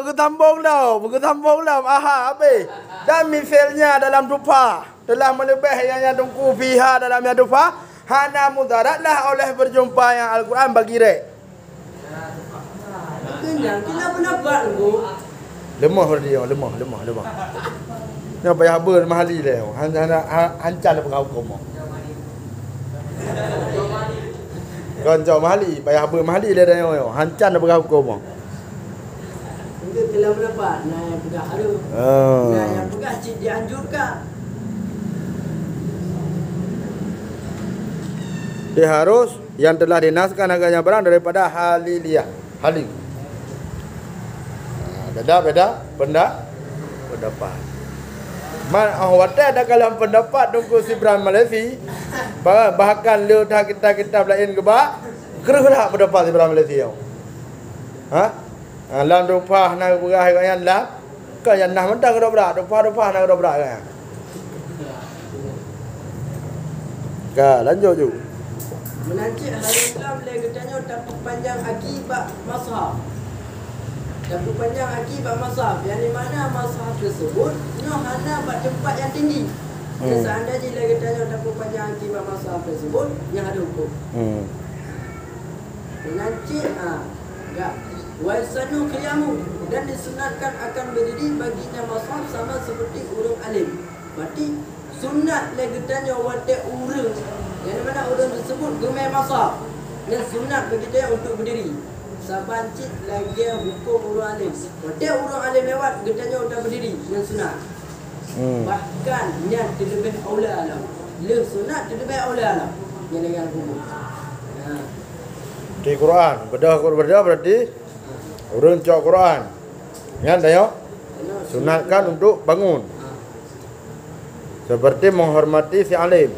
Ketambung dah. Aha, habis. Dan misalnya dalam dupa telah melebih yang dungku fiha dalam yang dupa. Hana mudaratlah oleh berjumpa yang Al-Quran bagi rek. Kenyang, kita pendapat tu. Lemah dia, lemah. Dia payah ber mahali dia. Hancan apa kau komo. Konco mahali, payah ber mahali dia yo. Hancan apa kau komo. Itu kalau pendapat, nah yang pegang ada. Nah yang pegang cik dianjurkan. Dia harus yang telah dinaskan agaknya barang daripada haliliyah. Halim. Beda pendapat. Wate ada kalam pendapat Tunku Sibran Malaysia. Bahkan lu dah kita lain ke ba. Kerah pendapat Sibran Malaysia. Lam rupah nak berah kan lam. Kan nah mentang dah berat, rupah nak dah berat kan. Lanjut ju. Menancik hari Islam katanya tak panjang akibat mazhab. Tak panjang akibat mazhab. Yang di mana mazhab tersebut hanya pada tempat yang tinggi. Seandainya katanya tak panjang akibat mazhab tersebut yang ada hukum. Menancik enggak. Wasanu qiyamu dan disunatkan akan berdiri baginya mazhab sama seperti urang alim. Berarti sunat legetanya wate urang yang mana urang tersebut gemai mazhab dan sunat bagi dia untuk berdiri. Sabancit lagi hukum urang alim. Wate urang alim lewat getanya untuk berdiri yang sunat. Bahkan yang terlebih aula lah. Le sunat terlebih aula lah. Yang dengan hukum. Di Quran, bedah berarti urang cak Quran. Yang dah yo. Sunatkan untuk bangun. Seperti menghormati si alim.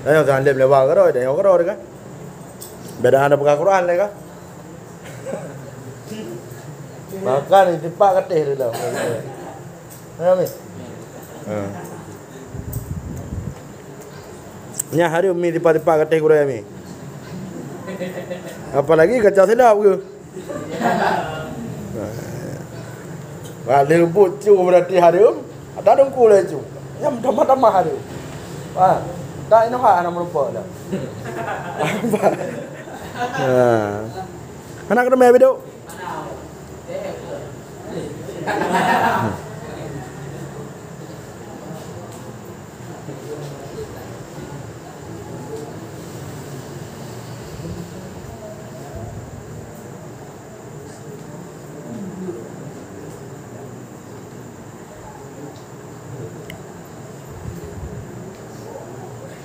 Dah yo si alim lewat ke dah yo kan. Beda ada buka Quran le kan. Makan tipak ketih tu dah. Ya mi. Nya hari umi tipak ketih kurang mi. Apalagi kacau sedap ke? Balik lembut cu berarti harum. Ada dongku lah cu. Yang tambah-tambah harum. Tak ini hak anak melupa dah. Anak kena mai bedok.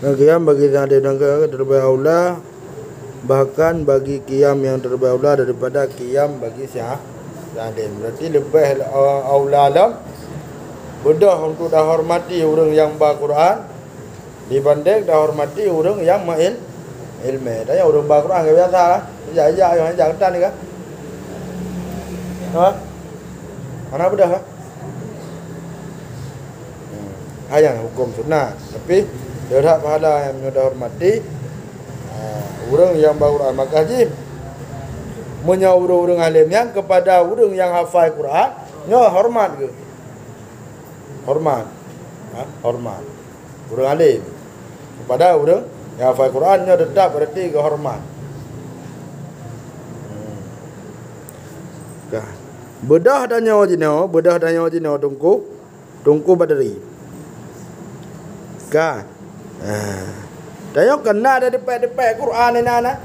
Qiyam bagi yang ada terlebih aula, bahkan bagi qiyam yang terlebih aula daripada qiyam bagi syahadat. Berarti lebih aula lah bedah untuk dah hormati orang yang Al-Quran dibanding dah hormati orang yang ilmu. Dah orang Al-Quran ke biasa lah. Jaya yang jangan ni kan. Mana bedah lah. Ayang hukum sunnah, tapi dia tak pahala yang sudah hormati orang yang Al-Quran. Maka wajib menyuruh orang alim yang kepada orang yang hafal Quran, nya hormat ke? Hormat. Hormat. Orang alim kepada orang yang hafal Quran nya tetap berarti ke hormat. Bedah dan nyawa jino tungku badari. Kan? Tanya kena ada depan Quran ni nana.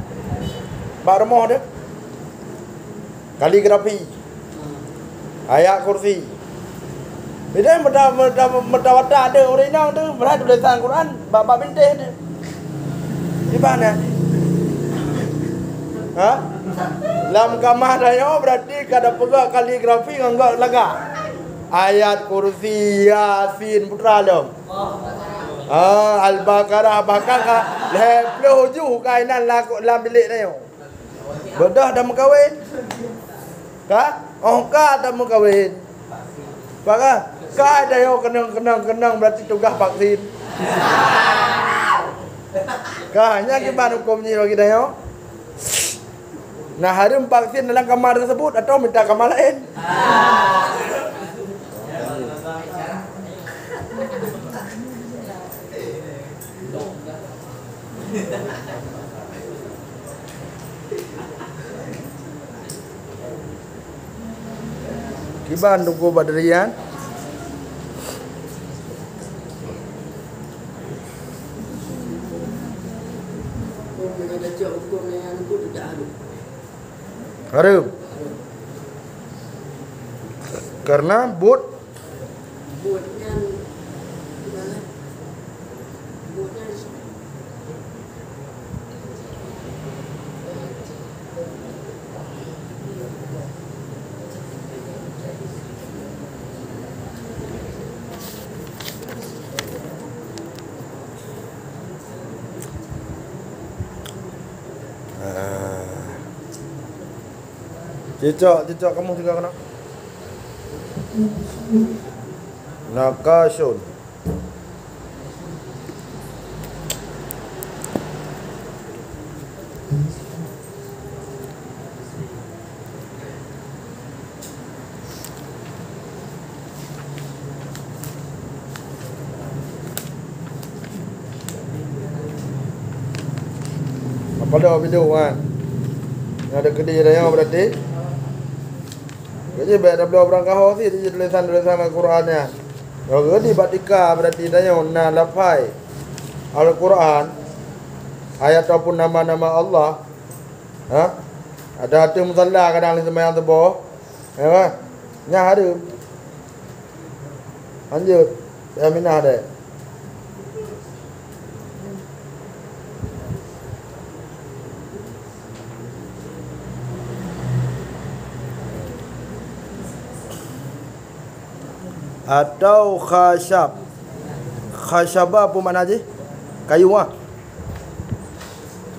Bak remah dia. Kaligrafi. Ayat kursi. Bila merdawata ada orang inang tu, berada tulisan Quran, bab bintih dia. Di mana? Lam kamah dah berarti kada pegak kaligrafi enggak laga. Ayat kursi, Yasin putra dong. Al-Baqarah bahkan leploh ju kainan lam bilik ni. Bedah dah mengkahwin. Ka dah mengkahwin. Pakah ka dah yo kenang berarti tugas vaksin. Ka hanya gimana hukumnya bagi dah yo? Nah harum vaksin dalam kamar tersebut atau minta kamar lain? Kiban tunggu badrian. Harum. Karena butnya Cicak kamu juga kena. Nakasun. Apa dah video kan? Ada kedai raya berarti. Jadi baik dah orang kau sih di tulisan-tulisan Al-Qurannya. Kalau di batika berarti tanya na lafai Al-Quran ayat ataupun nama-nama Allah. Ha? Ada hati musalla kadang di sembahyang subuh. Ya kan? Nya ada. Lanjut. Ya minah ada. Atau khasyab. Khasyabah apa makna je? Kayu ah.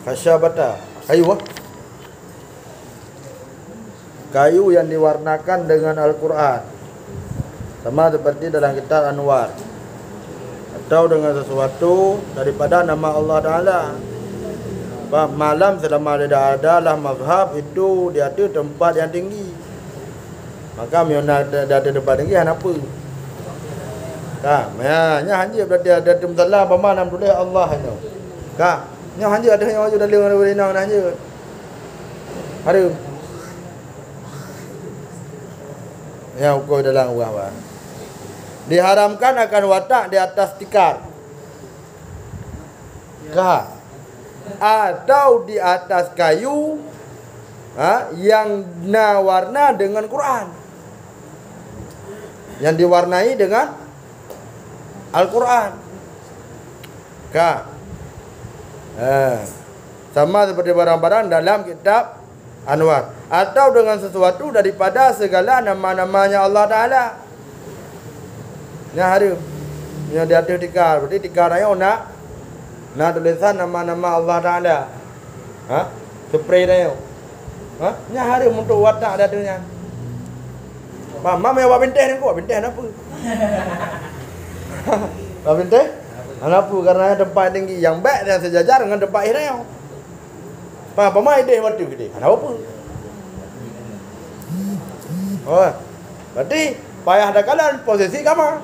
Khasyabata. Kayu ah. Kayu yang diwarnakan dengan Al-Quran. Sama seperti dalam kitab Anwar. Atau dengan sesuatu daripada nama Allah Ta'ala. Malam selama tidak adalah mazhab itu dia ada tempat yang tinggi. Maka miona ada tempat tinggi apa? Kah, nya hanya berarti ada tempat lah pemana tulis Allah itu. Kah, nya hanya ada yang ada dalam orang hanya. Ada. Ya ukur dalam uang. Diharamkan akan watak di atas tikar. Kah? Atau di atas kayu yang warna dengan Quran. Yang diwarnai dengan Al-Quran. Kah? Sama seperti barang-barang dalam kitab Anwar. Atau dengan sesuatu daripada segala nama-namanya Allah Ta'ala. Yang ada. Yang di atas tikar. Berarti tikar raya nak tulisan nama-nama Allah Ta'ala. Spray raya. Yang ada untuk watak ada tu nya. Mama yang buat binteh ni kau. Binteh apa? Buat binteh? Kenapa? Karena tempat tinggi yang baik dan sejajar dengan tempat akhirnya. Apa mai deh waktu gede. Kenapa? Oh. Berarti payah ada kalian posisi kamu.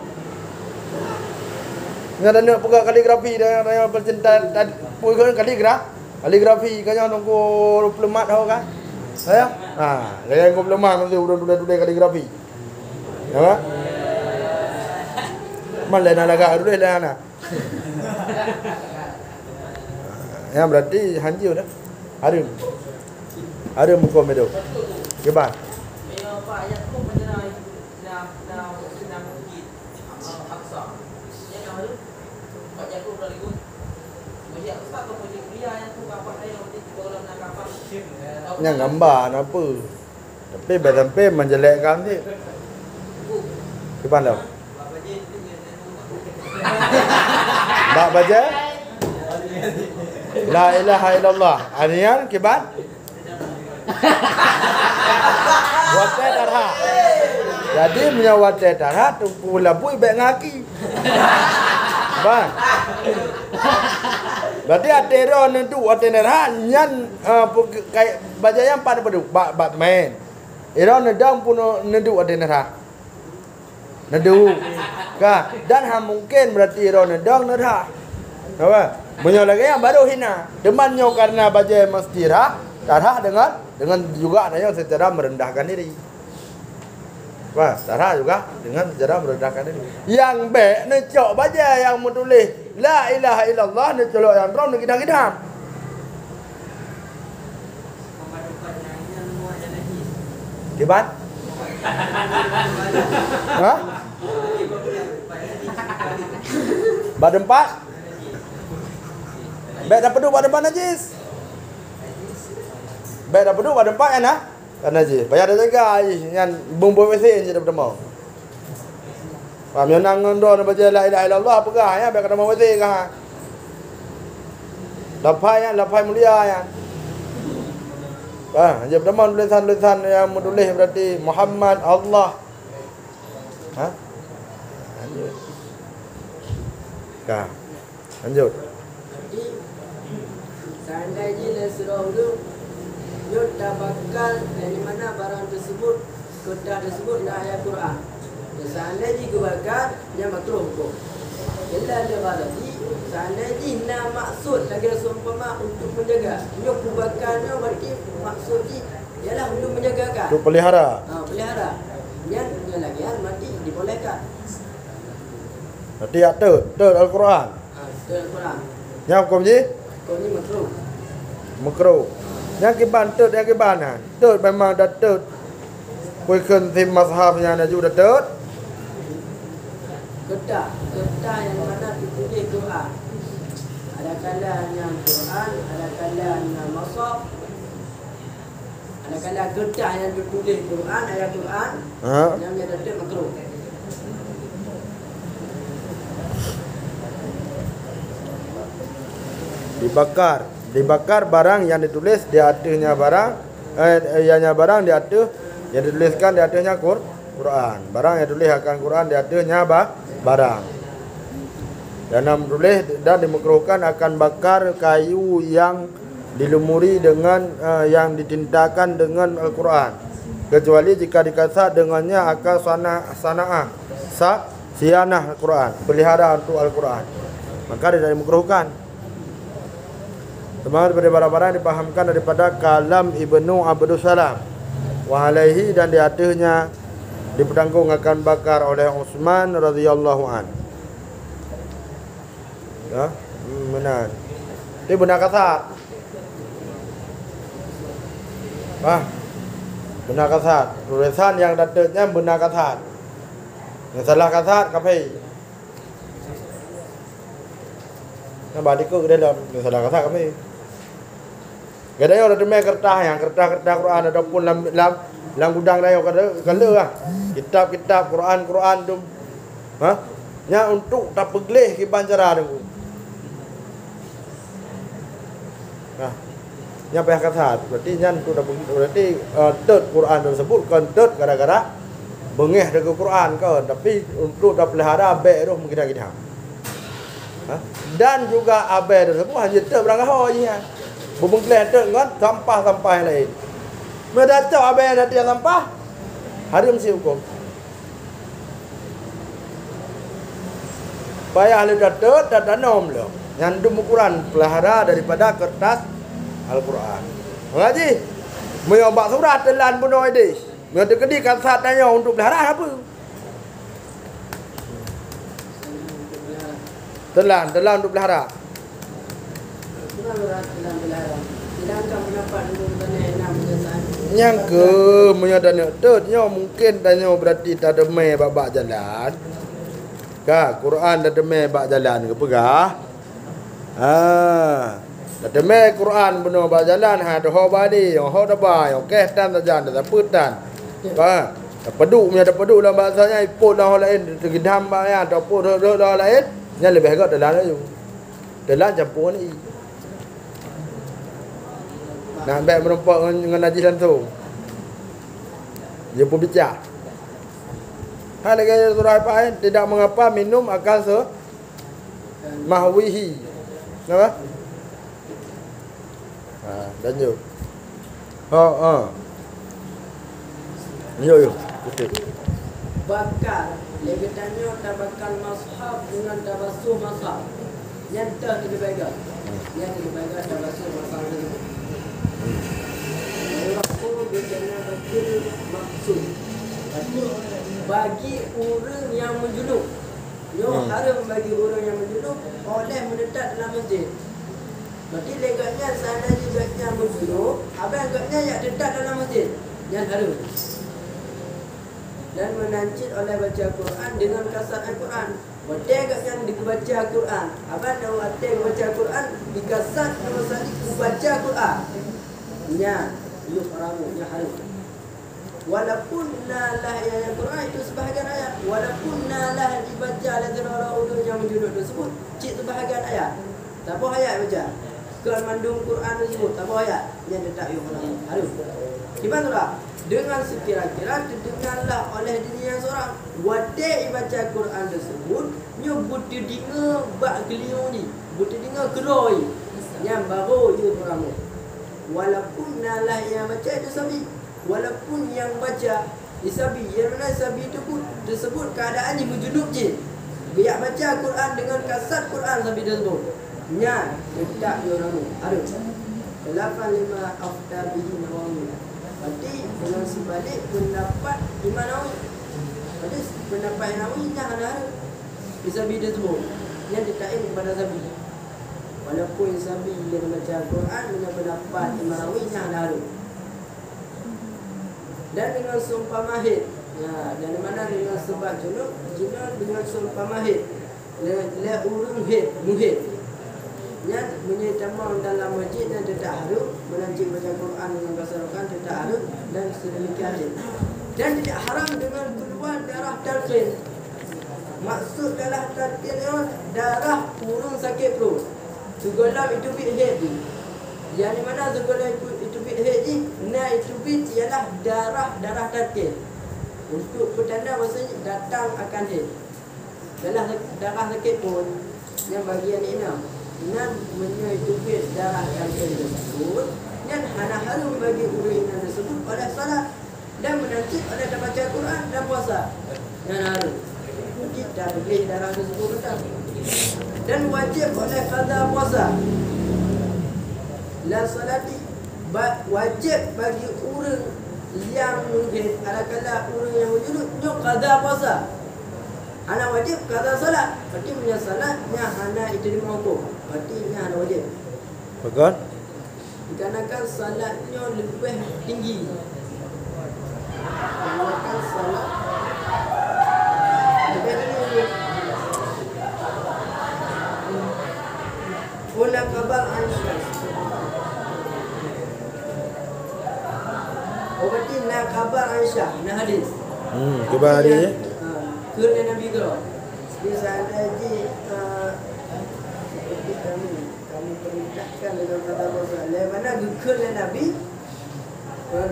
Ngan nak buka kaligrafi dan yang bercinta bukan kaligrafi kanya nunggu plemat tahu kan? Saya? Saya nunggu plemat mesti udah kaligrafi. Ya kan? Malah nak lagak dulu lah nak. Ya berarti hanji dah. Ada muka medo. Gimana? Yang gambar apa? Tapi sampai menjelekkan dia. Gimana? Bak baca La ilaha illallah. Arian kibat Wate darha. Jadi punya wate darha tu pula bui baik ngaki. Bang. Berarti atero nentu wate darha nyan kayak baca yang pada pedu bak main. Iro nedang puno nentu wate darha. Nedu. Kah? Dan mungkin berarti iro nedang darha. Apa? Punya lagi yang baru hina. Demannya karena baca mastira darah dengan juga adanya secara merendahkan diri. Wah, darah juga dengan secara merendahkan diri. Yang baik necok baca yang menulis la ilaha illallah necolok yang rom kita. Kibat? Hah? Badempat? Baik dah pedu badempat najis. Baik dah pedu badempat kan kan najis. Bayar dah jaga yang bumbu mesin je dah bertemu. Paham yang nang ndo baca la ilaha illallah apa gah ya baik kata mau mesin gah. Lapai mulia ya. Dia pertama tulisan-tulisan yang menulis berarti Muhammad Allah. Lanjut. Lanjut. Jadi seandainya surah itu yud dah bakal dari mana barang tersebut kertas tersebut dah ayat Quran. Seandainya kebakar yang makruh hukum. Illa dia berarti seandainya nak maksud lagi seumpama untuk menjaga. Nyok kebakarnya berarti maksudnya ialah untuk menjagakan. Untuk pelihara. Pelihara. Yang lagi mati dibolehkan. Berarti ada Al-Quran. Ada Al-Quran. Yang hukum je? Kau ni makruh. Makruh. Yang kiban yang kiban memang dah Kuikan tim mazhab yang ada juga Kertas yang mana ditulis Quran. Ada kalanya Quran, ada kalanya masaf. Ada kala kertas yang ditulis Quran, ayat Quran. Yang dia ada makruh. Dibakar barang yang ditulis di atasnya barang ianya barang di atas yang dituliskan di atasnya Quran. Barang yang ditulis akan Quran di atasnya barang. Dan tulis dan dimakruhkan akan bakar kayu yang dilumuri dengan yang ditintakan dengan Al-Quran, kecuali jika dikasat dengannya akan sana'ah sianah Al-Quran, pelihara untuk Al-Quran, maka tidak dimakruhkan. Semangat daripada barang-barang dipahamkan daripada kalam Ibnu Abdus Salam wa alaihi, dan di atasnya dipetanggung akan bakar oleh Utsman radhiyallahu an. Ya, benar. Ini benar kasat. Benar kasat. Tulisan yang datanya benar kasat. Yang salah kasat kapai. Nah, balik ke dalam yang salah kasat kapai. Kadang orang demai kertas Quran ataupun dalam gudang dah kala lah. Kitab Quran tu. Nya untuk tak pegleh ke bancara tu. Yang payah kasat berarti nyan tu dah berarti tet Quran tersebut kan tet gara-gara bengeh dengan Quran kan, tapi untuk dah pelihara abai tu mungkin kita. Dan juga abai tersebut hanya tet berangah je. Berbengkeleh tet kan sampah-sampah yang lain. Mendatang abai dah tiada sampah. Hari mesti hukum. Payah le dah tet dah tanam le. Yang dum Quran pelihara daripada kertas Al-Quran. Mengaji. Menyobak surat telan bunuh ini. Mereka kedi kasat tanya untuk pelihara apa? Telan untuk pelihara. Yang ke menyadana tetnya mungkin tanya berarti tak ada mai babak jalan. Quran dah ada mai babak jalan ke pegah? Dah demai Quran benar berjalan dah badi ho dah bai okey tan dah jalan dah putan dah peduk punya dah peduk dalam bahasanya iput dah lain tergedam ya ataupun dah lain nya lebih agak dalam tu dalam campur ni nak ambil merompak dengan najis tu dia pun bicara hal lagi surah apa tidak mengapa minum akan mahwihi apa? Dan yo. Yo. Betul. Bakar. Lagi tanya tak bakal mashab dengan tabasuh mashab. Yang tak dibaga. Yang dibaga tabasuh mashab itu. Aku bicara bakil maksud. Bagi orang yang menjunub. Yo haram bagi orang yang menjunub oleh menetap dalam masjid. Berarti leganya seandainya juga menjunub, abang agaknya yang tetap dalam masjid yang haram. Dan menancit oleh baca Quran dengan kasat Al-Quran. Berarti agaknya dibaca Quran. Abang tahu arti baca Quran dikasat nama sekali baca Quran. Nya, itu haramnya haram. Walaupun nalah ayat Quran itu sebahagian ayat. Walaupun nalah dibaca oleh orang yang menjunub tersebut, cik sebahagian ayat. Tak apa ayat baca. kemandung Quran tersebut apa ayat yang tidak yang harus. Gimana lah? Dengan sekira-kira didengarlah oleh dirinya seorang wadai baca Quran tersebut nyebut dinga bak geliu ni but dinga geroi yang baru dia orang walaupun nalah yang baca itu sabi walaupun yang baca isabi yang mana sabi itu pun tersebut keadaannya menjunuk je biar baca Quran dengan kasat Quran sabi tersebut nya tidak dia orang ada 85 afdal bihi nawawi. Berarti dengan sebalik pendapat Imam Nawawi. Berarti pendapat Nawawi yang ada Sabi tersebut yang dikaitkan kepada Sabi. Walaupun Sabi yang membaca Al-Quran punya pendapat Imam Nawawi yang ada. Dan dengan sumpah mahid. Ya, dari mana dengan sebab junub dengan sumpah mahid. La urung hid muhid. Yang menyertakan dalam masjid dan tidak harus menanjik baca Quran dengan bahasa Quran tidak harus dan sedemikian dan tidak haram dengan keluar darah talqin. Maksud darah talqin darah urung sakit perut. Segolam itu bit head. Yang di mana segolam itu bit head nah itu bit ialah darah talqin. Untuk petanda maksudnya datang akan head. Darah sakit pun yang bagian enam nan menyetubit darah talqin tersebut dan hana harum bagi urinan tersebut oleh salat dan menanti oleh baca Quran dan puasa dan harum tidak boleh darah tersebut datang dan wajib oleh qada puasa la salati wajib bagi orang yang mungkin ada kala orang yang wujud qada puasa ana wajib qada salat berarti punya salatnya hana itu dimampu berarti ini ada wajib. Betul? Dikarenakan salatnya lebih tinggi. Dikarenakan salat lebih tinggi. Kula kabar Aisyah. Berarti nak kabar Aisyah, nak hadis. Kabar hadis. Kerana Nabi kalau bisa ada di kami perintahkan dengan kata puasa. Mana gekelnya Nabi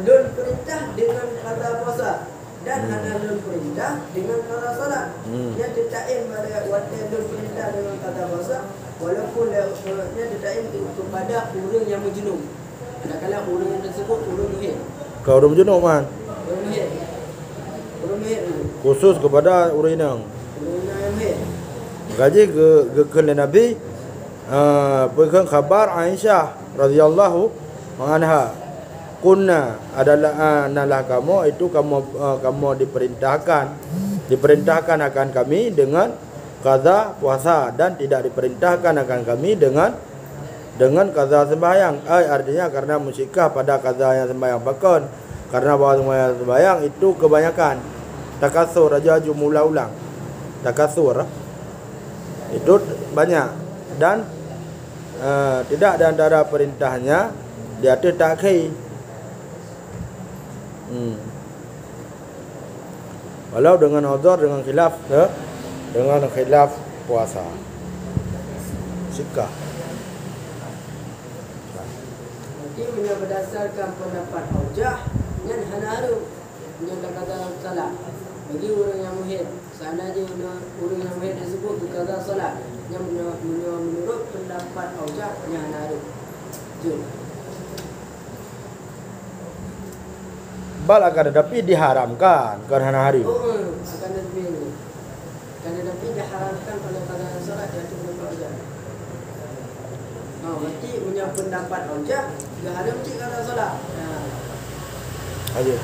don perintah dengan kata puasa dan ada don perintah dengan kata salat. Yang ditaim pada waktu don perintah dengan kata puasa walaupun dia ditaim kepada orang yang menjunub. Kadang-kadang orang yang tersebut orang muhid. Kau orang menjunub man? Orang muhid. Orang muhid khusus kepada orang yang muhid. Gaji ke Nabi pegang khabar Aisyah radhiyallahu anha kunna adalah nalah kamu itu kamu diperintahkan akan kami dengan qada puasa dan tidak diperintahkan akan kami dengan qada sembahyang artinya karena musyikah pada qada yang sembahyang bahkan karena bahwa sembahyang itu kebanyakan takasur aja jumlah ulang takasur itu banyak dan tidak ada antara perintahnya di atas takhir. Walau dengan uzur dengan khilaf puasa. Sikah. Ini berdasarkan pendapat Aujah yang hanaru yang kata salat. Bagi orang yang muhid, sana je orang yang muhid disebut kata salat. Yang menurut pendapat Aujah yang hanaru. Jom. Bal akan tetapi diharamkan kerana hari. Akan tetapi ini. Akan tetapi diharamkan oleh kata salat yang pendapat Aujah. Berarti punya pendapat Aujah dia haram cik kata salat. Aja.